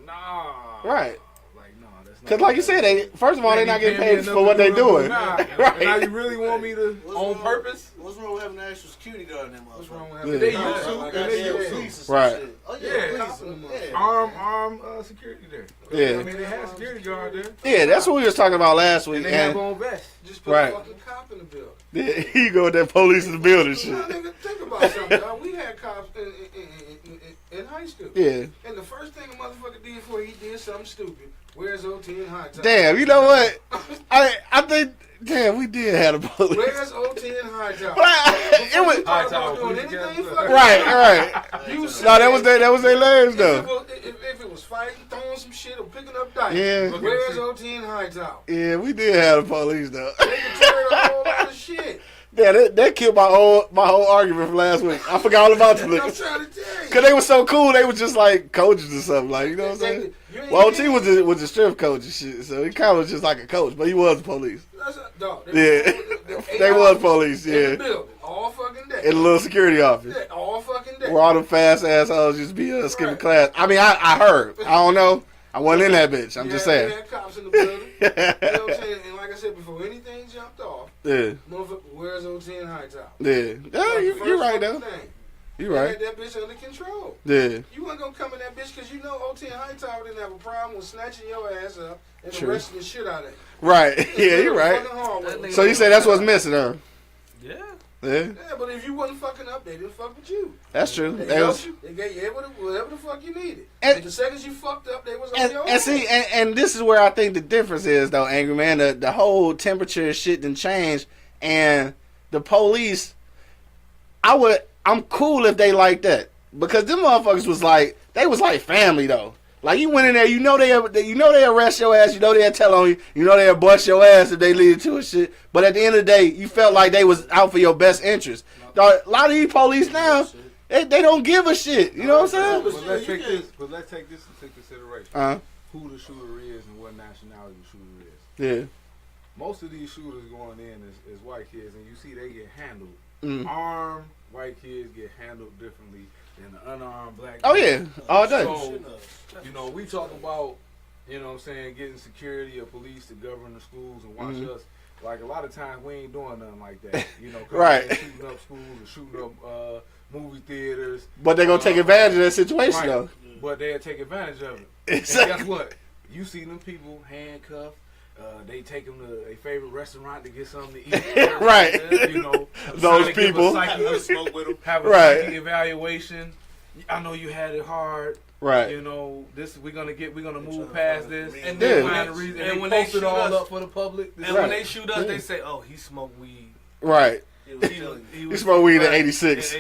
nah. Right. Like, nah, that's not. Because like you said, first of all, they're not getting paid for what they're doing. Right. Now you really want me to on purpose? What's wrong with having an actual security guard in that motherfucker? What's wrong with having they used to? Right. Oh yeah. Armed security there. Yeah. I mean, they had a security guard there. Yeah, that's what we was talking about last week. And they have on vests. Just put a fucking cop in the building. Yeah, you go with that police in the building shit. Now, nigga, think about something, dog. We had cops in high school. Yeah. And the first thing a motherfucker did before he did something stupid, where's OT in high top? Damn, you know what? I think, damn, we did have a police. Where's OT in high top? It was high top. Doing anything fucking right. No, that was their last though. If it was fighting, throwing some shit, or picking up dice. Yeah. Where's OT in high top? Yeah, we did have the police though. They can turn a whole lot of shit. Yeah, that killed my whole argument from last week. I forgot all about the I'm niggas. trying to tell you. Cause they were so cool, they were just like coaches or something, like you know what I'm saying. Well, OT was the strip coach and shit, so he kind of was just like a coach, but he was the police. They was police, in the building, all fucking day. In a little security office. Yeah, all fucking day. Where all them fast assholes just be skipping class. I mean, I heard. I don't know. I wasn't in that bitch. I'm just saying. We had cops in the building. You know what I'm saying? And like I said before, anything jumped off. Yeah. Motherfucker, where's OT in high top? Yeah. You're right though. You right. Had that bitch under control. Yeah. You wasn't gonna come in that bitch because you know OT in high top didn't have a problem with snatching your ass up and arresting the shit out of you. Right. Yeah, you're right. So you say that's what's missing, huh? Yeah. Yeah, but if you wasn't fucking up, they didn't fuck with you. That's true. They helped you. They gave you whatever the fuck you needed. And the seconds you fucked up, they was on your and see, and this is where I think the difference is, though, Angry Man. The whole temperature shit didn't change, and the police. I'm cool if they like that because them motherfuckers was like family though. Like you went in there, they arrest your ass, they tell on you, they bust your ass if they lead to a shit. But at the end of the day, you felt like they was out for your best interest. A lot of these police now, they don't give a shit. You know what I'm saying? But let's take this into consideration. Who the shooter is and what nationality the shooter is. Yeah. Most of these shooters going in is white kids, and you see they get handled. Armed white kids get handled differently than the unarmed black kids. Oh yeah, all day. So, we talk about, getting security or police to govern the schools and watch us. Like a lot of times we ain't doing nothing like that. Right. Shooting up schools and shooting up movie theaters. But they're gonna take advantage of that situation though. But they'll take advantage of it. Exactly. And guess what? You see them people handcuffed. They take them to a favorite restaurant to get something to eat. Right. Those people. Have a psyche evaluation. I know you had it hard. Right. We're gonna move past this. And then when they post it all up for the public. And when they shoot us, they say, "Oh, he smoked weed." Right. He smoked weed in '86.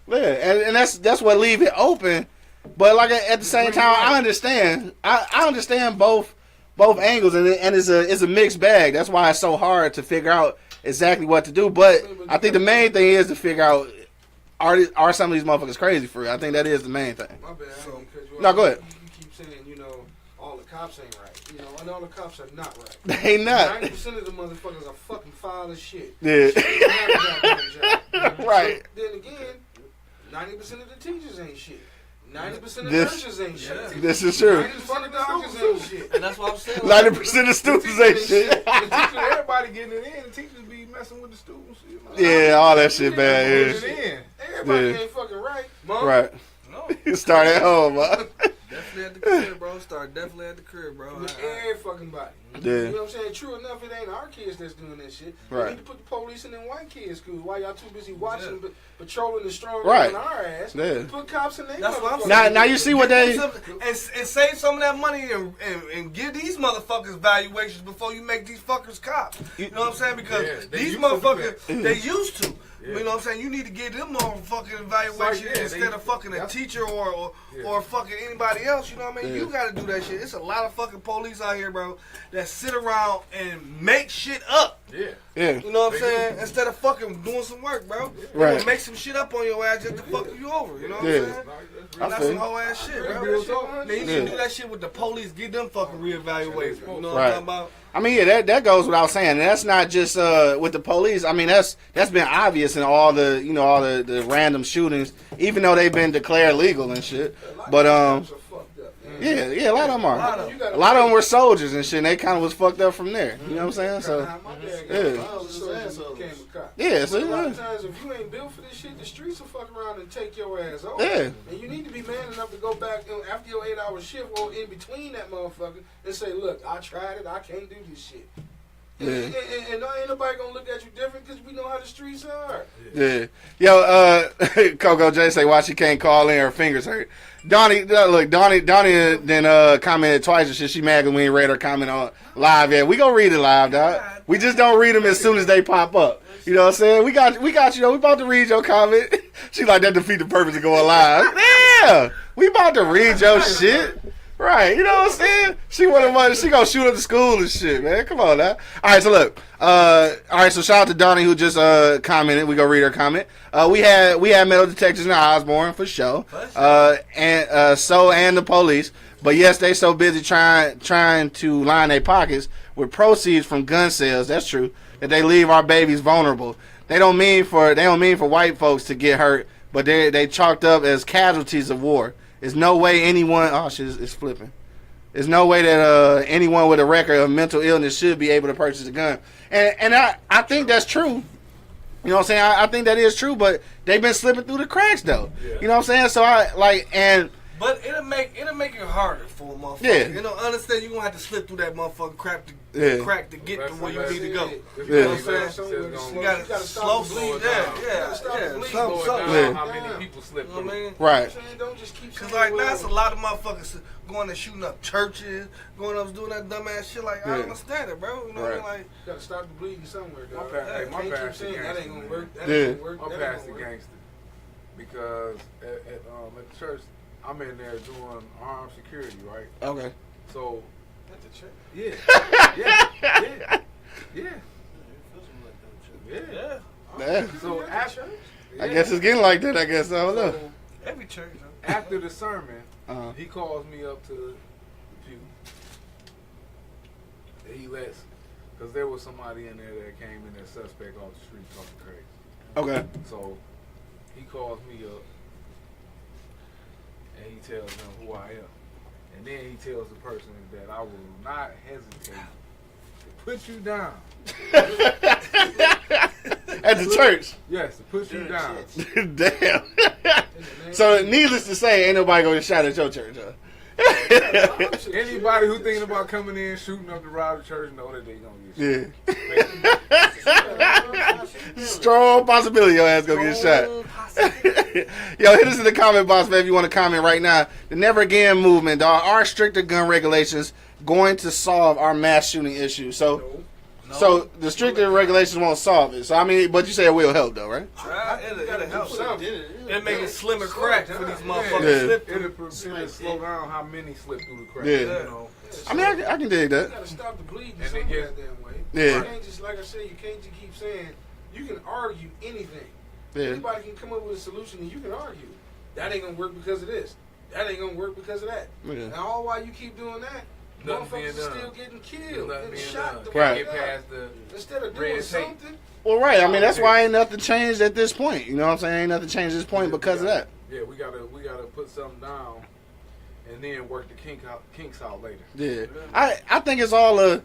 Yeah, and that's what leave it open. But like at the same time, I understand. I understand both angles, and it's a mixed bag. That's why it's so hard to figure out exactly what to do. But I think the main thing is to figure out are some of these motherfuckers crazy for real. I think that is the main thing. My bad. No, go ahead. You keep saying all the cops ain't right. And all the cops are not right. They ain't not. 90% of the motherfuckers are fucking foul as shit. Yeah. Job. Right. So, then again, 90% of the teachers ain't shit. 90% of This- nurses ain't shit. This is true. 90% of doctors ain't shit. And that's what I'm saying. 90% of students ain't shit. The teachers, everybody getting it in. The teachers be messing with the students. You know? Yeah, all that shit bad. Getting Yeah. it in. Everybody Yeah. ain't fucking right. Mom, Right. No, You start at home, huh? definitely at the crib, bro. Start definitely at the crib, bro. with every fucking body. Yeah. You know what I'm saying? True enough, it ain't our kids that's doing that shit. Right. We need to put the police in them white kids' schools. Why y'all too busy watching, patrolling the strong Right. on our ass? Yeah. Put cops in there. That's what I'm saying. Now you see what they. And save some of that money and give these motherfuckers valuations before you make these fuckers cops. You know what I'm saying? Because Yeah, they these used to do motherfuckers, they used to. Yeah. You know what I'm saying? You need to give them motherfucking evaluation It's like, yeah, instead of fucking a that's- teacher or fucking anybody else. You know what I mean? Yeah. You gotta do that shit. It's a lot of fucking police out here, bro, that sit around and make shit up. Yeah. Yeah. You know what I'm They saying? do. Instead of fucking doing some work, bro. They Right. gonna make some shit up on your ass just to fuck you over. You know what Yeah. I'm saying? I And that's feel some you. whole ass shit, bro. Real That shit- talk. Now, you need Yeah. to do that shit with the police. Get them fucking reevaluated. You know what Right. I'm talking about? I mean, yeah, that goes without saying. And that's not just with the police. I mean, that's been obvious in all the all the random shootings, even though they've been declared legal and shit. But yeah, a lot of them are. A lot of them were soldiers and shit. And they kind of was fucked up from there. You know what I'm saying? So yeah, so A lot yeah. of times, if you ain't built for this shit, the streets will fuck around and take your ass off. Yeah. And you need to be man enough to go back after your 8-hour shift or in between that motherfucker and say, look, I tried it, I can't do this shit. Yeah. And ain't nobody gonna look at you different because we know how the streets are. Yeah. Yo, Coco J say why she can't call in, her fingers hurt. Donnie then commented twice and shit. She mad because we ain't read her comment on live yet. We gonna read it live, dog. We just don't read them as soon as they pop up. You know what I'm saying? We got you, though. We about to read your comment. She like that defeat the purpose of going live. Yeah. We about to read your shit. Right, you know what I'm saying? She gonna shoot up the school and shit, man. Come on now. Alright, so look. So shout out to Donnie who just commented. We gonna read her comment. We had metal detectors in Osborne for sure. And the police. But yes, they so busy trying to line their pockets with proceeds from gun sales, that's true, that they leave our babies vulnerable. They don't mean for white folks to get hurt, but they chalked up as casualties of war. There's no way anyone. Oh shit, it's flipping. There's no way that anyone with a record of mental illness should be able to purchase a gun. And I think that's true. You know what I'm saying? I think that is true, but they've been slipping through the cracks though. Yeah. You know what I'm saying? So But it'll make it harder for a motherfucker. Yeah. You know, understand you gonna have to slip through that motherfucking crack to get to where you need to go. You know what I'm saying? You gotta slow bleed. bleed. Yeah. Slow Something. down how many people slip You know what I through. mean? right. Don't just keep Cause saying, like now it's a lot of motherfuckers going and shooting up churches, going up doing that dumbass shit. Like I Yeah. don't understand it, bro. You know what I mean? Like You gotta stop the bleeding somewhere, dog. My Can't keep pastor saying that gangster, ain't gonna man. work. That Yeah. ain't gonna work. My that ain't pastor gonna work. gangster. Because at the church, I'm in there doing armed security, right? Okay. So, At the church. yeah. Yeah. Yeah. So after, I guess it's getting like that. I guess I don't know. every church. Huh? after the sermon, Uh-huh. he calls me up to the pew. And he lets, because there was somebody in there that came in there suspect off the street talking crazy. Okay. So he calls me up and he tells them who I am. And then he tells the person that I will not hesitate to put you down. At the church. Yes, to put you down. Damn. So needless to say, ain't nobody going to shout at your church, huh? Anybody who thinking about coming in, shooting up the route of church, know that they gonna get shot. Yeah. Strong possibility your ass gonna get shot. Yo, hit us in the comment box, man, if you want to comment right now. The Never Again movement, dog. Are stricter gun regulations going to solve our mass shooting issue? So the stricter regulations won't solve it. So I mean, but you say it will help though, right? It'll help. It'll make it slimmer crack for these motherfuckers. Yeah. Slip through. It'll slow down how many slip through the cracks. Yeah. You know? I mean, I can dig You that. gotta stop the bleeding And somewhere they that damn way. Yeah. You can't just, like I said, you can't just keep saying, you can argue anything. Yeah. Anybody can come up with a solution and you can argue. That ain't gonna work because of this. That ain't gonna work because of that. Yeah. Now all while you keep doing that, Motherfuckers are still getting killed and shot. Right. Get past instead of doing something. Well, right. I mean, that's why ain't nothing changed at this point. You know what I'm saying? Ain't nothing changed at this point because of that. Yeah, we gotta put something down, and then work the kinks out later. Yeah, I think it's all a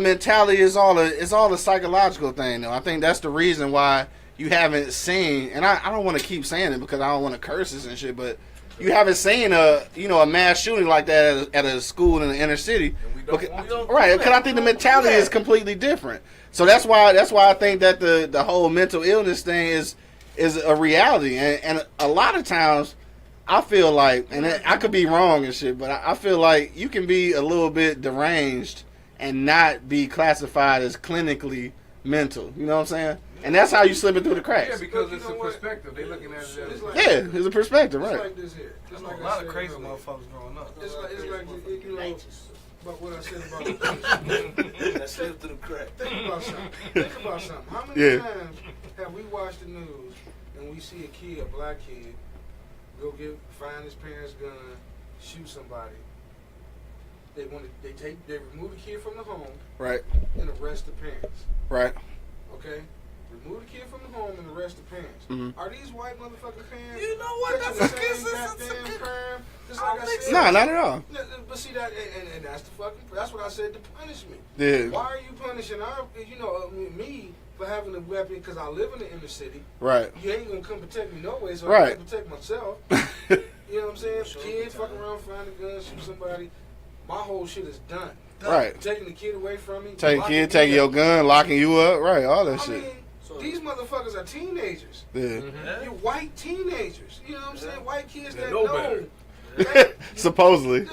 mentality. It's all a psychological thing, though. I think that's the reason why you haven't seen, and I don't want to keep saying it because I don't want to curse this and shit, but you haven't seen a mass shooting like that at a school in the inner city. Right, because I think the mentality is completely different. So that's why I think that the whole mental illness thing is a reality, and a lot of times I feel like, and I could be wrong and shit, but I feel like you can be a little bit deranged and not be classified as clinically mental. You know what I'm saying? And that's how you slip it through the cracks. Yeah, because it's a perspective. They're looking at it as it's a perspective, right? It's like this here. It's like a lot of crazy motherfuckers growing up. It's like you know. But what I said about that slipped through the crack. Think about something. How many times have we watched the news and we see a black kid, find his parents' gun, shoot somebody? They remove the kid from the home, right, and arrest the parents, right. Okay, remove the kid from the home and arrest the parents. Mm-hmm. Are these white motherfucking parents? You know what? That's the same goddamn crime. Just like I said. No, not at all. But see that, and that's what I said. The punishment. Yeah. Why are you punishing me for having a weapon? Because I live in the inner city. Right. You ain't gonna come protect me no way, so right. I can protect myself. You know what I'm saying? Kid fucking around, find a gun, shoot somebody. My whole shit is done. Right. Taking the kid away from me. Taking your gun, locking you up. Right. All that shit. Mean, these motherfuckers are teenagers. Yeah. Mm-hmm. You're white teenagers. You know what I'm saying? White kids that know know. better. Supposedly.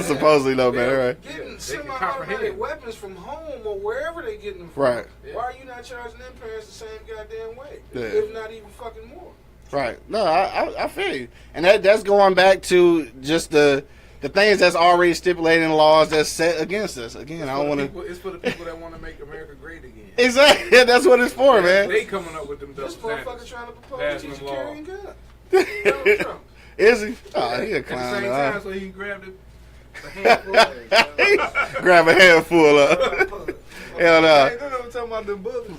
Supposedly know better, right? Getting semi-automatic weapons from home or wherever they getting them from. Right. Why are you not charging them parents the same goddamn way? Yeah. If not even fucking more. Right. No, I feel you. And that's going back to just the things that's already stipulated in laws that's set against us. Again, I don't want to. It's for the people that want to make America great again. Exactly. That's what it's for, man. They coming up with them double This standards. motherfucker trying to propose to teach carrying gun. Is he? Oh, he a clown. At the same time, so he can grab the handful. Grab a handful up. Hell no. I'm talking about the bullets.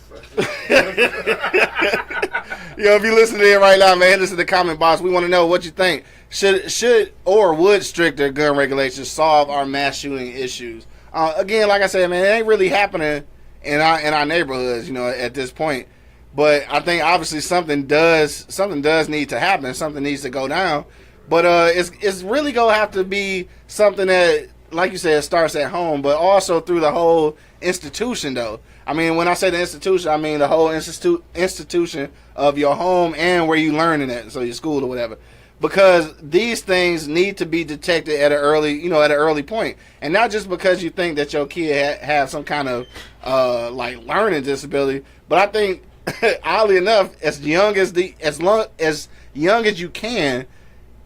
Yo, if you listening to it right now, man, hit us in the comment box. We want to know what you think. Should or would stricter gun regulations solve our mass shooting issues? Again, like I said, man, it ain't really happening in our neighborhoods, at this point. But I think obviously something does need to happen. Something needs to go down. But it's really gonna have to be something that, like you said, starts at home, but also through the whole institution, though. I mean, when I say the institution, I mean the whole institution of your home and where you learning at, so your school or whatever. Because these things need to be detected at an early point, and not just because you think that your kid have some kind of learning disability, but I think. Oddly enough, as young as you can,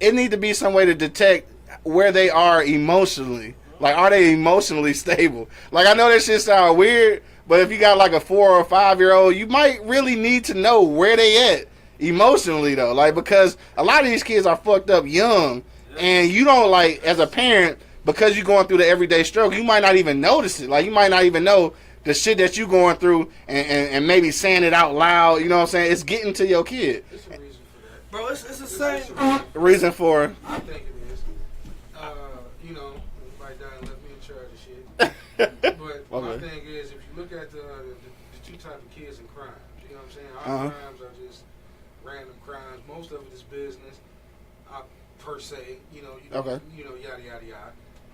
it need to be some way to detect where they are emotionally. Like, are they emotionally stable? Like, I know that shit sound weird, but if you got like a 4 or 5 year old, you might really need to know where they at emotionally, though. Like, because a lot of these kids are fucked up young, and you don't, like, as a parent, because you're going through the everyday struggle, you might not even notice it. Like, you might not even know the shit that you going through and maybe saying it out loud, you know what I'm saying? It's getting to your kid. It's a reason for that. Bro, it's the same. Reason for? I think it is. Right down left me in charge of shit. But my thing is, if you look at the two type of kids in crime, you know what I'm saying? Our crimes are just random crimes. Most of it is business, per se. Yada yada yada.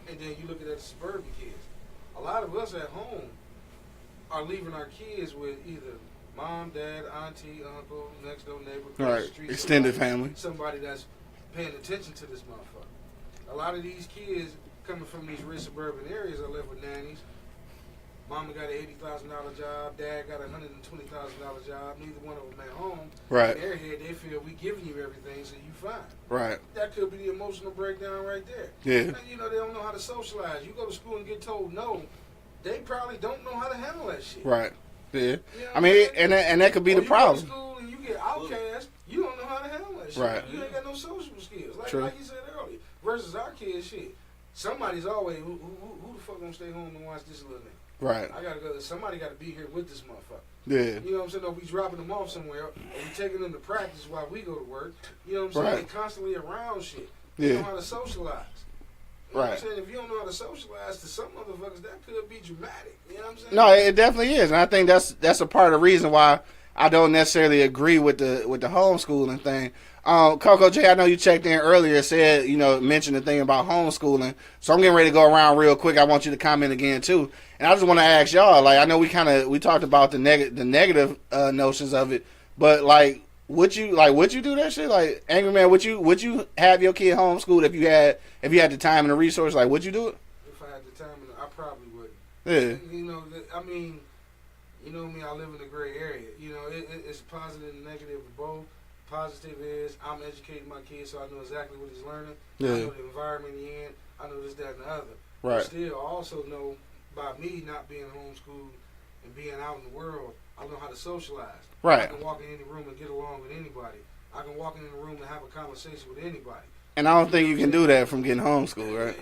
And then you look at the suburban kids. A lot of us at home are leaving our kids with either mom, dad, auntie, uncle, next door neighbor, across the street, extended family, somebody that's paying attention to this motherfucker. A lot of these kids coming from these rich suburban areas are left with nannies. Mama got an $80,000 job, dad got a $120,000 job. Neither one of them at home. Right. In their head, they feel we giving you everything, so you fine. Right. That could be the emotional breakdown right there. Yeah. And, they don't know how to socialize. You go to school and get told no. They probably don't know how to handle that shit. Right. Yeah. You know I mean, and that could be the problem. You go to school and you get outcast, you don't know how to handle that shit. Right. You ain't got no social skills. Like you said earlier. Versus our kids, shit. somebody's always who the fuck gonna stay home and watch this little nigga? Right. I gotta go. Somebody gotta be here with this motherfucker. Yeah. You know what I'm saying? Or we dropping them off somewhere, or we taking them to practice while we go to work. You know what I'm saying? Right. They constantly around shit. They Yeah. know how to socialize. You know Right. what I'm saying? If you don't know how to socialize to some motherfuckers, that could be dramatic. You know what I'm saying? No, it definitely is, and I think that's a part of the reason why I don't necessarily agree with the homeschooling thing. Coco J, I know you checked in earlier, said, mentioned the thing about homeschooling. So I'm getting ready to go around real quick. I want you to comment again too. And I just want to ask y'all, like, I know we talked about the negative notions of it, but like, would you do that shit? Like, Angry Man, would you have your kid homeschooled if you had the time and the resource? Like, would you do it? If I had the time, I probably wouldn't. Yeah. You know, I mean, you know me, I live in a gray area. You know, it's positive and negative of both. Positive is I'm educating my kids so I know exactly what he's learning. Yeah. I know the environment he's in. I know this, that, and the other. Right. But still, I also know by me not being homeschooled and being out in the world, I know how to socialize. Right. I can walk in any room and get along with anybody. I can walk in a room and have a conversation with anybody. And I don't think you can do that from getting homeschooled, right?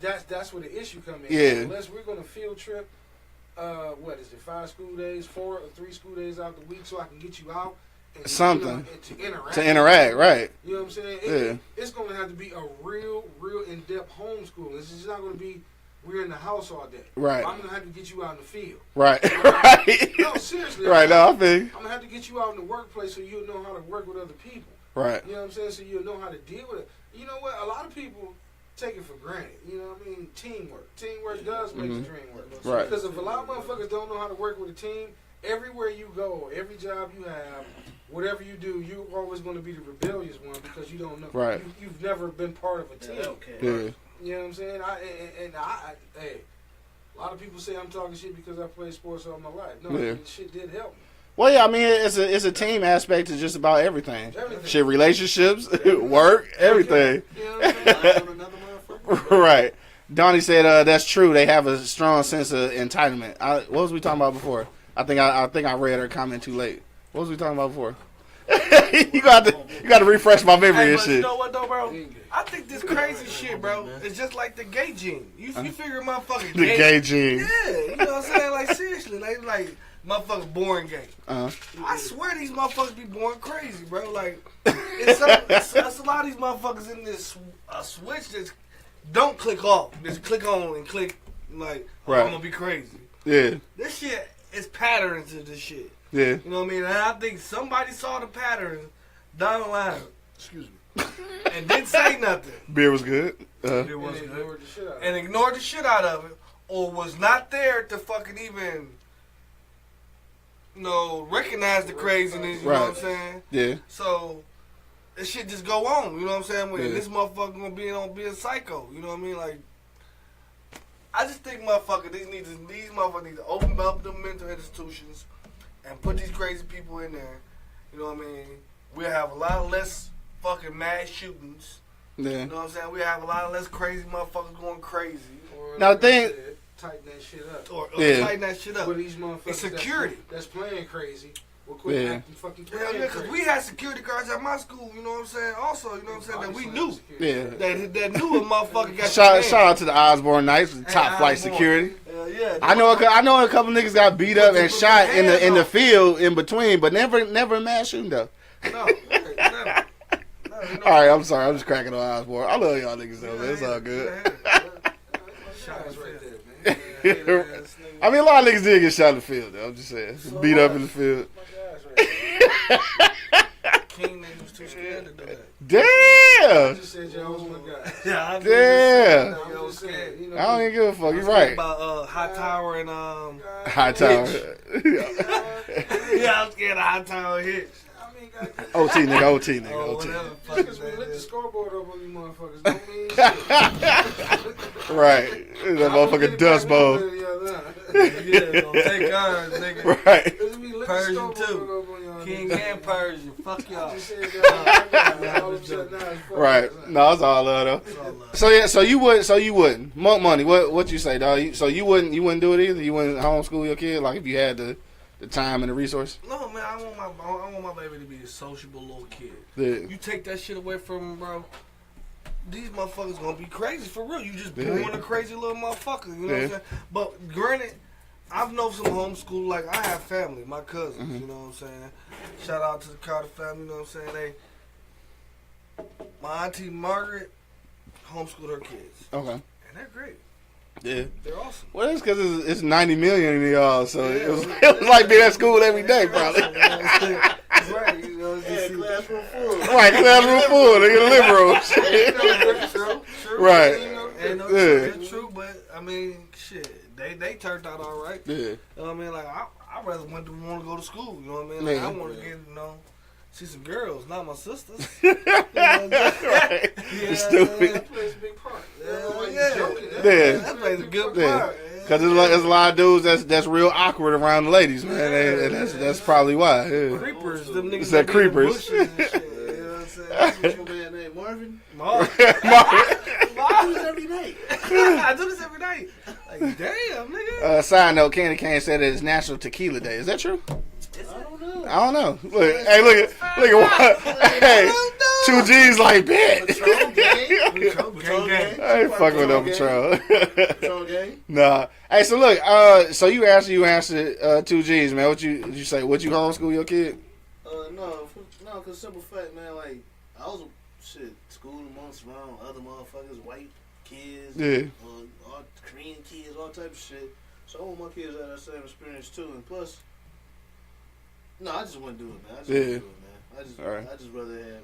That's where the issue comes in. Yeah. Unless we're going to field trip, what is it, 5 school days, 4 or 3 school days out the week so I can get you out. And, something. And to interact, right. You know what I'm saying? It's going to have to be a real in-depth homeschooling. It's just not going to be we're in the house all day. Right. I'm going to have to get you out in the field. Right. Right. No, seriously. Right, no, I think. I'm going to have to get you out in the workplace so you'll know how to work with other people. Right. You know what I'm saying? So you'll know how to deal with it. You know what? A lot of people take it for granted. You know what I mean? Teamwork. Teamwork does make the dream work. Right. Because if a lot of motherfuckers don't know how to work with a team, everywhere you go, every job you have, whatever you do, you're always going to be the rebellious one because you don't know. Right. You've never been part of a team. Yeah. You know what I'm saying? Hey, a lot of people say I'm talking shit because I played sports all my life. No, shit did help me. Well, yeah, I mean, it's a team aspect to just about everything. Shit, relationships, work, everything. You know what I'm saying? Right. Donnie said that's true. They have a strong sense of entitlement. What was we talking about before? I think I read her comment too late. What was we talking about before? you got to refresh my memory and shit. You know what though, bro? I think this crazy shit, bro. It's just like the gay gene. You figure motherfucking The gay gene. Yeah, you know what I'm saying? Like seriously, like motherfuckers born gay. I swear these motherfuckers be born crazy, bro. Like it's a lot of these motherfuckers in this switch that don't click off. Just click on and click like right. I'm gonna be crazy. Yeah. This shit is patterns to this shit. Yeah. You know what I mean? And I think somebody saw the patterns down the line. Excuse me. And didn't say nothing. Beer was good. Beer was good. And ignored the shit out of it. Or was not there to fucking even, recognize the craziness. You know what I'm saying? Yeah. So, this shit just go on. You know what I'm saying? When this motherfucker gonna be a psycho. You know what I mean? Like, I just think these motherfuckers need to open up the mental institutions and put these crazy people in there. You know what I mean? We'll have a lot less fucking mass shootings. Yeah. You know what I'm saying? We'll have a lot less crazy motherfuckers going crazy. Or now, the tighten that shit up. Or tighten that shit up. With these motherfuckers it's security. That's playing crazy. We'll quit acting fucking crazy. Yeah, because we had security guards at my school, you know what I'm saying? Also, you know what I'm saying? That we knew. Yeah. That knew a motherfucker got shout out to the Osborne Knights, top flight security. Yeah. I know a couple niggas got beat up and shot in the field in between, but never a mass shooting though. No, never. All right, I'm sorry. I'm just cracking on Osborne. I love y'all niggas though, man. It's all good. Shots right there, man. I mean, a lot of niggas did get shot in the field though. I'm just saying, beat up in the field. King niggas was too scared to do that. Damn. I just said y'all was my guy. Damn. I was scared. You know, I don't even give a fuck. You're right. About High Tower and High Tower. Yeah, I'm scared of High Tower Hitch. OT nigga. Because we lit the scoreboard up on you motherfuckers. Don't mean shit. Right. That motherfucking dust bowl. Yeah, don't take ours, nigga. Right. Persian too. King and Persian. Fuck y'all. Right. No, it's all love though. So yeah, so you wouldn't. Monk money. What you say, dog? So you wouldn't do it either? You wouldn't homeschool your kid, like if you had the time and the resource? No, man. I want my baby to be a sociable little kid. Yeah. You take that shit away from him, bro. these motherfuckers gonna be crazy for real. You just born a crazy little motherfucker. You know what I'm saying? But granted, I've known some homeschool. Like I have family, my cousins. You know what I'm saying? Shout out to the Carter family. You know what I'm saying? My auntie Margaret homeschooled her kids. Okay. And they're great. Yeah. They're awesome. Well, that's because it's 90 million in y'all, so it was like being at school every day, probably. Right, you know, classroom full. Right, classroom full. They get a living room. True. Right. It's true, but I mean, shit, they turned out all right. Yeah. You know what I mean? Like I rather want to go to school. You know what I mean? Like I want to get see some girls, not my sisters. You know what I'm saying? It's stupid. That plays a big part. That plays a good part. Because there's a lot of dudes that's real awkward around the ladies, man. And that's probably why. Yeah. Creepers, them niggas. It's that creepers. You know what I'm saying? What's your man name? Marvin? Marvin. I do this every night. I do this every night. Like, damn, nigga. Side note, Candy Cane said that it's National Tequila Day. Is that true? I don't know. Look, hey, look at what. Hey, 2G's like bet. Patrol gang. I ain't fucking with no patrol. Patrol gang. Nah. Hey, so look, so you answered 2G's, man. What you say? Would you homeschool your kid? No, cause simple fact, man. Like I was schooling amongst around other motherfuckers, white kids, all Korean kids, all type of shit. So I want my kids to have that same experience too. And plus, no, I just wouldn't do it, man. I just rather have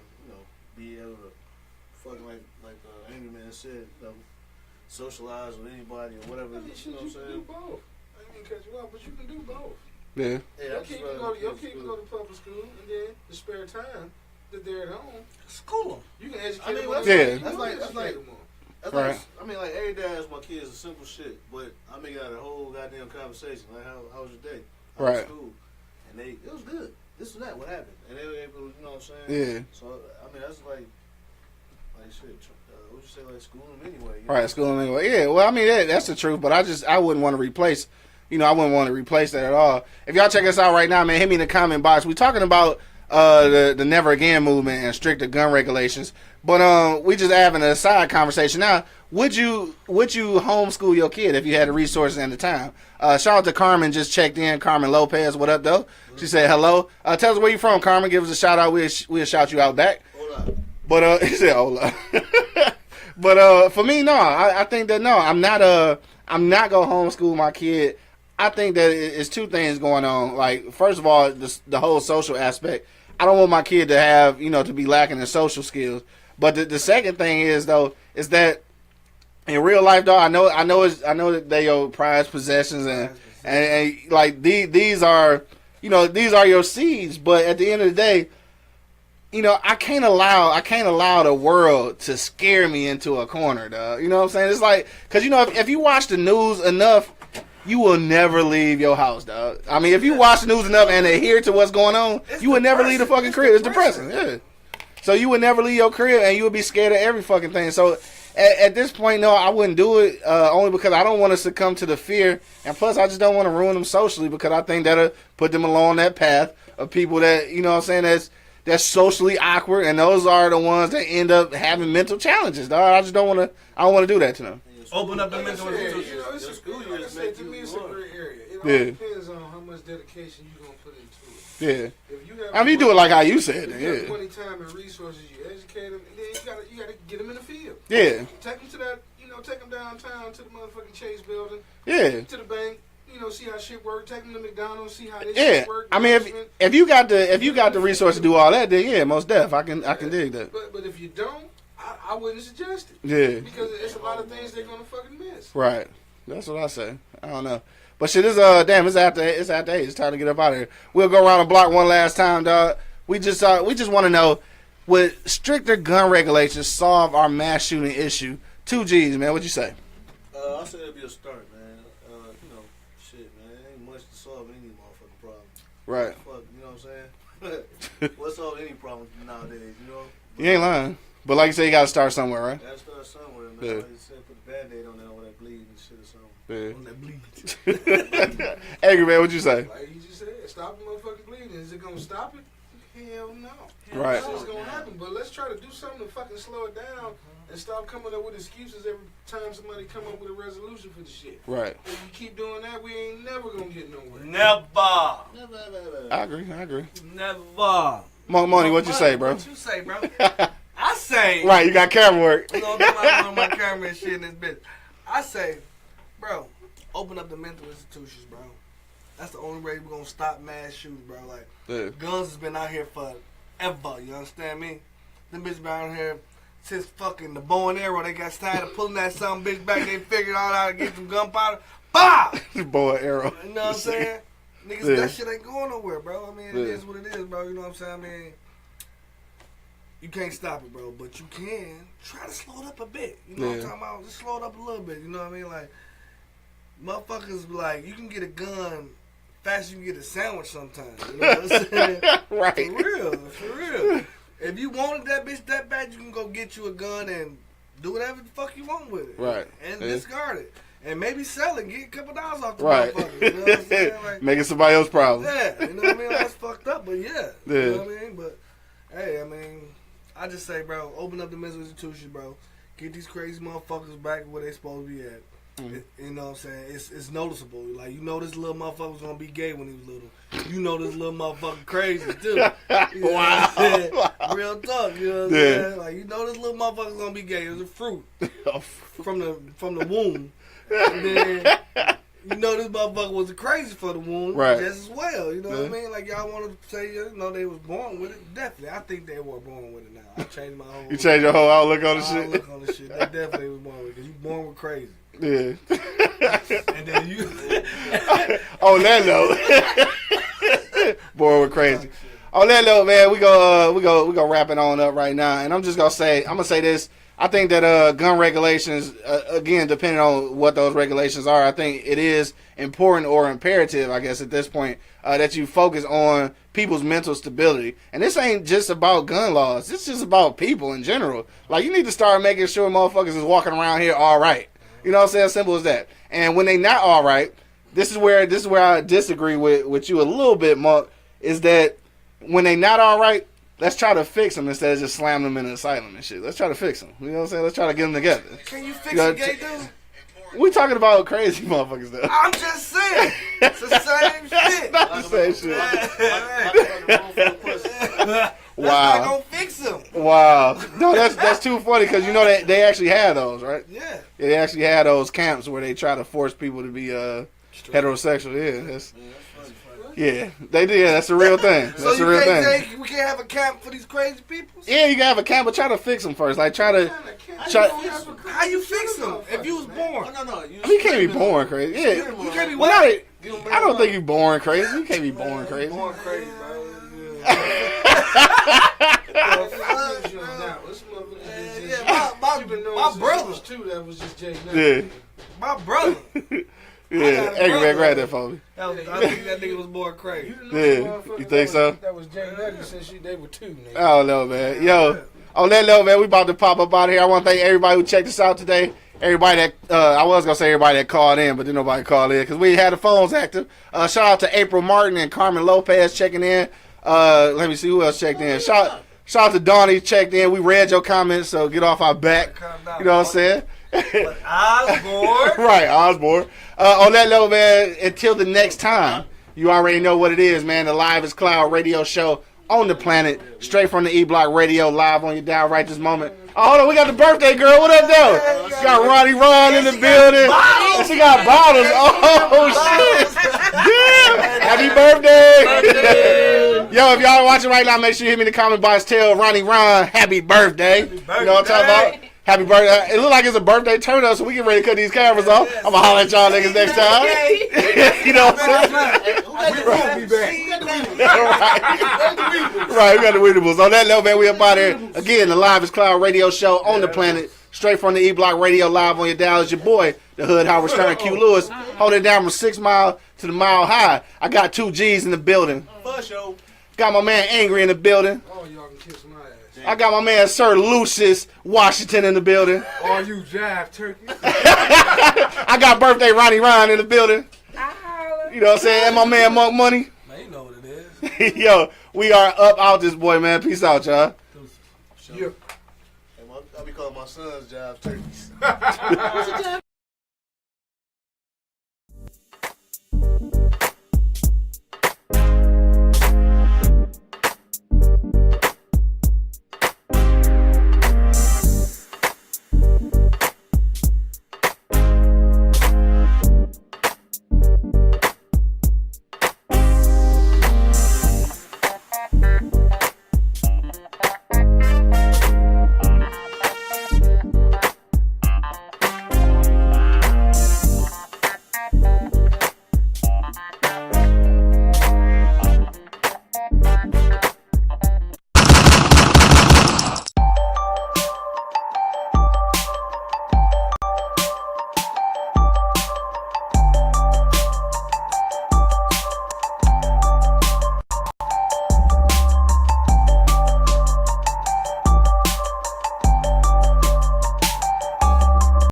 be able to fucking like Angry Man said, socialize with anybody or whatever. You know what I'm saying? You can do both. I didn't catch you up, but you can do both. Yeah. Your kid can go to public school, and then the spare time that they're at home, school them. You can educate I mean, them. that's like right. I mean, like every day I ask my kids a simple shit, but I make it out a whole goddamn conversation. Like, how was your day? How was school? And it was good. This and that, what happened? And they were able to, you know what I'm saying? Yeah. So I mean, that's like shit. What you say, like school them anyway? Right, school them anyway. Yeah. Well, I mean that's the truth, but I wouldn't want to replace. I wouldn't want to replace that at all. If y'all check us out right now, man, hit me in the comment box. We're talking about the Never Again movement and stricter gun regulations. But we just having a side conversation now. Would you homeschool your kid if you had the resources and the time? Shout out to Carmen, just checked in. Carmen Lopez, what up though? She said hello. Tell us where you from, Carmen. Give us a shout out. We'll shout you out back. Hold up. But he said hola. But for me, no. I think that no. I'm not gonna homeschool my kid. I think that it's two things going on. Like, first of all, the whole social aspect. I don't want my kid to have, to be lacking in social skills. But the second thing is that in real life, though, I know that they your prized possessions and like these are your seeds. But at the end of the day, I can't allow the world to scare me into a corner, dog. You know what I'm saying? It's like, because if you watch the news enough, you will never leave your house, dog. I mean, if you watch the news enough and adhere to what's going on, you would never leave the fucking crib. It's depressing, yeah. So you would never leave your crib, and you would be scared of every fucking thing. So at this point, no, I wouldn't do it, only because I don't want to succumb to the fear, and plus I just don't want to ruin them socially, because I think that'll put them along that path of people that, what I'm saying, that's socially awkward, and those are the ones that end up having mental challenges, dog. I don't want to do that to them. Open up the mental school years. Like I said, to me, it's a gray area. It all depends on how much dedication you're going to put into it. Yeah. If you have you do it like how you said, then yeah. If you have money, time, and resources, you educate them, and then you gotta get them in the field. Yeah. Take them to that, take them downtown to the motherfucking Chase building. Yeah. To the bank. See how shit work. Take them to McDonald's. See how this shit work. I mean, if you got the resource to do all that, then yeah, most def, I can dig that. But if you don't, I wouldn't suggest it. Yeah. Because it's a lot of things they're gonna fucking miss. Right. That's what I say. I don't know. But shit, it's after 8. It's time to get up out of here. We'll go around the block one last time, dog. We just want to know, would stricter gun regulations solve our mass shooting issue? 2G's, man. What'd you say? I say it'd be a start, man. Shit, man. It ain't much to solve any motherfucking problem. Right. Fuck, you know what I'm saying? What's solve any problem nowadays, But, you ain't lying. But like you said, you got to start somewhere, right? Gotta start somewhere, man. Yeah. Like you said, put a Band-Aid on there, all that bleeding and shit or something. Yeah. On that bleed. Angry Man, what'd you say? Like you just said, stop the motherfucking bleeding. Is it gonna stop it? Hell no. Right. That's what's gonna happen. But let's try to do something to fucking slow it down. and stop coming up with excuses every time somebody come up with a resolution for the shit. Right. If you keep doing that, we ain't never gonna get nowhere. Never. I agree. Never. Money, what you say, bro? What you say, bro? I say. Right, you got camera work. You know, I'm my camera and shit in this bitch. I say, bro, open up the mental institutions, bro. That's the only way we're gonna stop mass shootings, bro. Like, guns has been out here forever. You understand me? Them bitches been out here since fucking the bow and arrow. They got tired of pulling that some bitch back. They figured out how to get some gunpowder. Bah! Bow and arrow. You know what I'm saying? Niggas, that shit ain't going nowhere, bro. I mean, it is what it is, bro. You know what I'm saying? I mean, you can't stop it, bro. But you can try to slow it up a bit. You know what I'm talking about? Just slow it up a little bit. You know what I mean? Like, motherfuckers, like, you can get a gun faster than you can get a sandwich sometimes. You know what I'm saying? Right. For real. If you wanted that bitch that bad, you can go get you a gun and do whatever the fuck you want with it. Right. And discard it. And maybe sell it, get a couple dollars off the right. motherfucker. You know what I'm saying? Like, making somebody else's problem. Yeah, you know what I mean? That's fucked up, but yeah. You know what I mean? But, hey, I mean, I just say, bro, open up the mental institutions, bro. Get these crazy motherfuckers back where they supposed to be at. You know what I'm saying? It's noticeable. Like, you know this little motherfucker was going to be gay when he was little. You know this little motherfucker crazy, too. You know wow. Real talk, you know what I'm saying? Like, you know this little motherfucker's going to be gay. It's a fruit from the womb. And then, you know this motherfucker was crazy for the womb just as well. You know what I mean? Like, y'all want to say, you know, they was born with it. Definitely. I think they were born with it now. I changed my whole... You changed your whole outlook on the shit? Outlook on the shit. They definitely was born with it. Because you born with crazy. Yeah. And then you... On that note... Boy, we're crazy. On that note, man, we go wrap it on up right now. And I'm gonna say this. I think that gun regulations, again, depending on what those regulations are, I think it is important or imperative, I guess, at this point, that you focus on people's mental stability. And this ain't just about gun laws. It's just about people in general. Like, you need to start making sure motherfuckers is walking around here all right. You know what I'm saying? Simple as that. And when they not all right, this is where I disagree with you a little bit, Monk, is that when they not all right, let's try to fix them instead of just slamming them in an asylum and shit. Let's try to fix them. You know what I'm saying? Let's try to get them together. Can you fix a gay dude? We talking about crazy motherfuckers though. I'm just saying. It's the same shit. Not the same shit. Wow. That's not gonna fix them. Wow. No, that's too funny because you know they actually had those, right? Yeah. They actually had those camps where they try to force people to be heterosexual. Yeah, yeah, they did. Yeah, that's a real thing. That's so a real thing. We can't have a camp for these crazy people? Yeah, you can have a camp, but try to fix them first. Like, how you fix them if you was born? No. You can't be born crazy. Yeah, you can't be well, I don't think you're born crazy. You can't be born crazy. Born crazy, bro. My brother too. That was just Jay. Yeah. My brother. Yeah, Angry grab that for me. I think that nigga was born crazy. Yeah, you think so? That was Jay Nutty since they were two. Nigga. I don't know, man. Yo, on that note, man, we about to pop up out of here. I want to thank everybody who checked us out today. Everybody that I was gonna say everybody that called in, but then nobody called in because we had the phones active. Shout out to April Martin and Carmen Lopez checking in. Let me see who else checked in. Shout out to Donnie checked in. We read your comments, so get off our back. You know what I'm saying? Osborne. Right, Osborne. On that note, man, until the next time, you already know what it is, man. The Live is Cloud radio show on the planet, straight from the E-Block Radio, live on your dial right this moment. Oh, hold on, we got the birthday girl. What up, though? We got Ronnie Ron in the building. She got bottles. Oh, shit. Yeah. Happy birthday. Yo, if y'all watching right now, make sure you hit me in the comment box. Tell Ronnie Ron happy birthday. You know what I'm talking about? Happy birthday. It look like it's a birthday turn up, so we get ready to cut these cameras off. I'm going to holler at y'all niggas next time. You know what I'm saying? Right, we got the Weedables. On that note, man, we up out here. Again, the Live is Cloud radio show on the planet. Straight from the E-Block Radio, live on your dial. It's your boy, the Hood Howard Stern, Q Lewis. Holding it down from 6 Mile to the Mile High. I got 2 G's in the building. Got my man Angry in the building. Oh, y'all can kiss my ass. I got my man Sir Lucius Washington in the building. Are you jive turkey? I got birthday Ronnie Ron in the building. You know what I'm saying? And my man Monk Money. Man, you know what it is. Yo, we are up out this boy, man. Peace out, y'all. Yeah. I'll be calling my son's jobs turkeys. What's a job?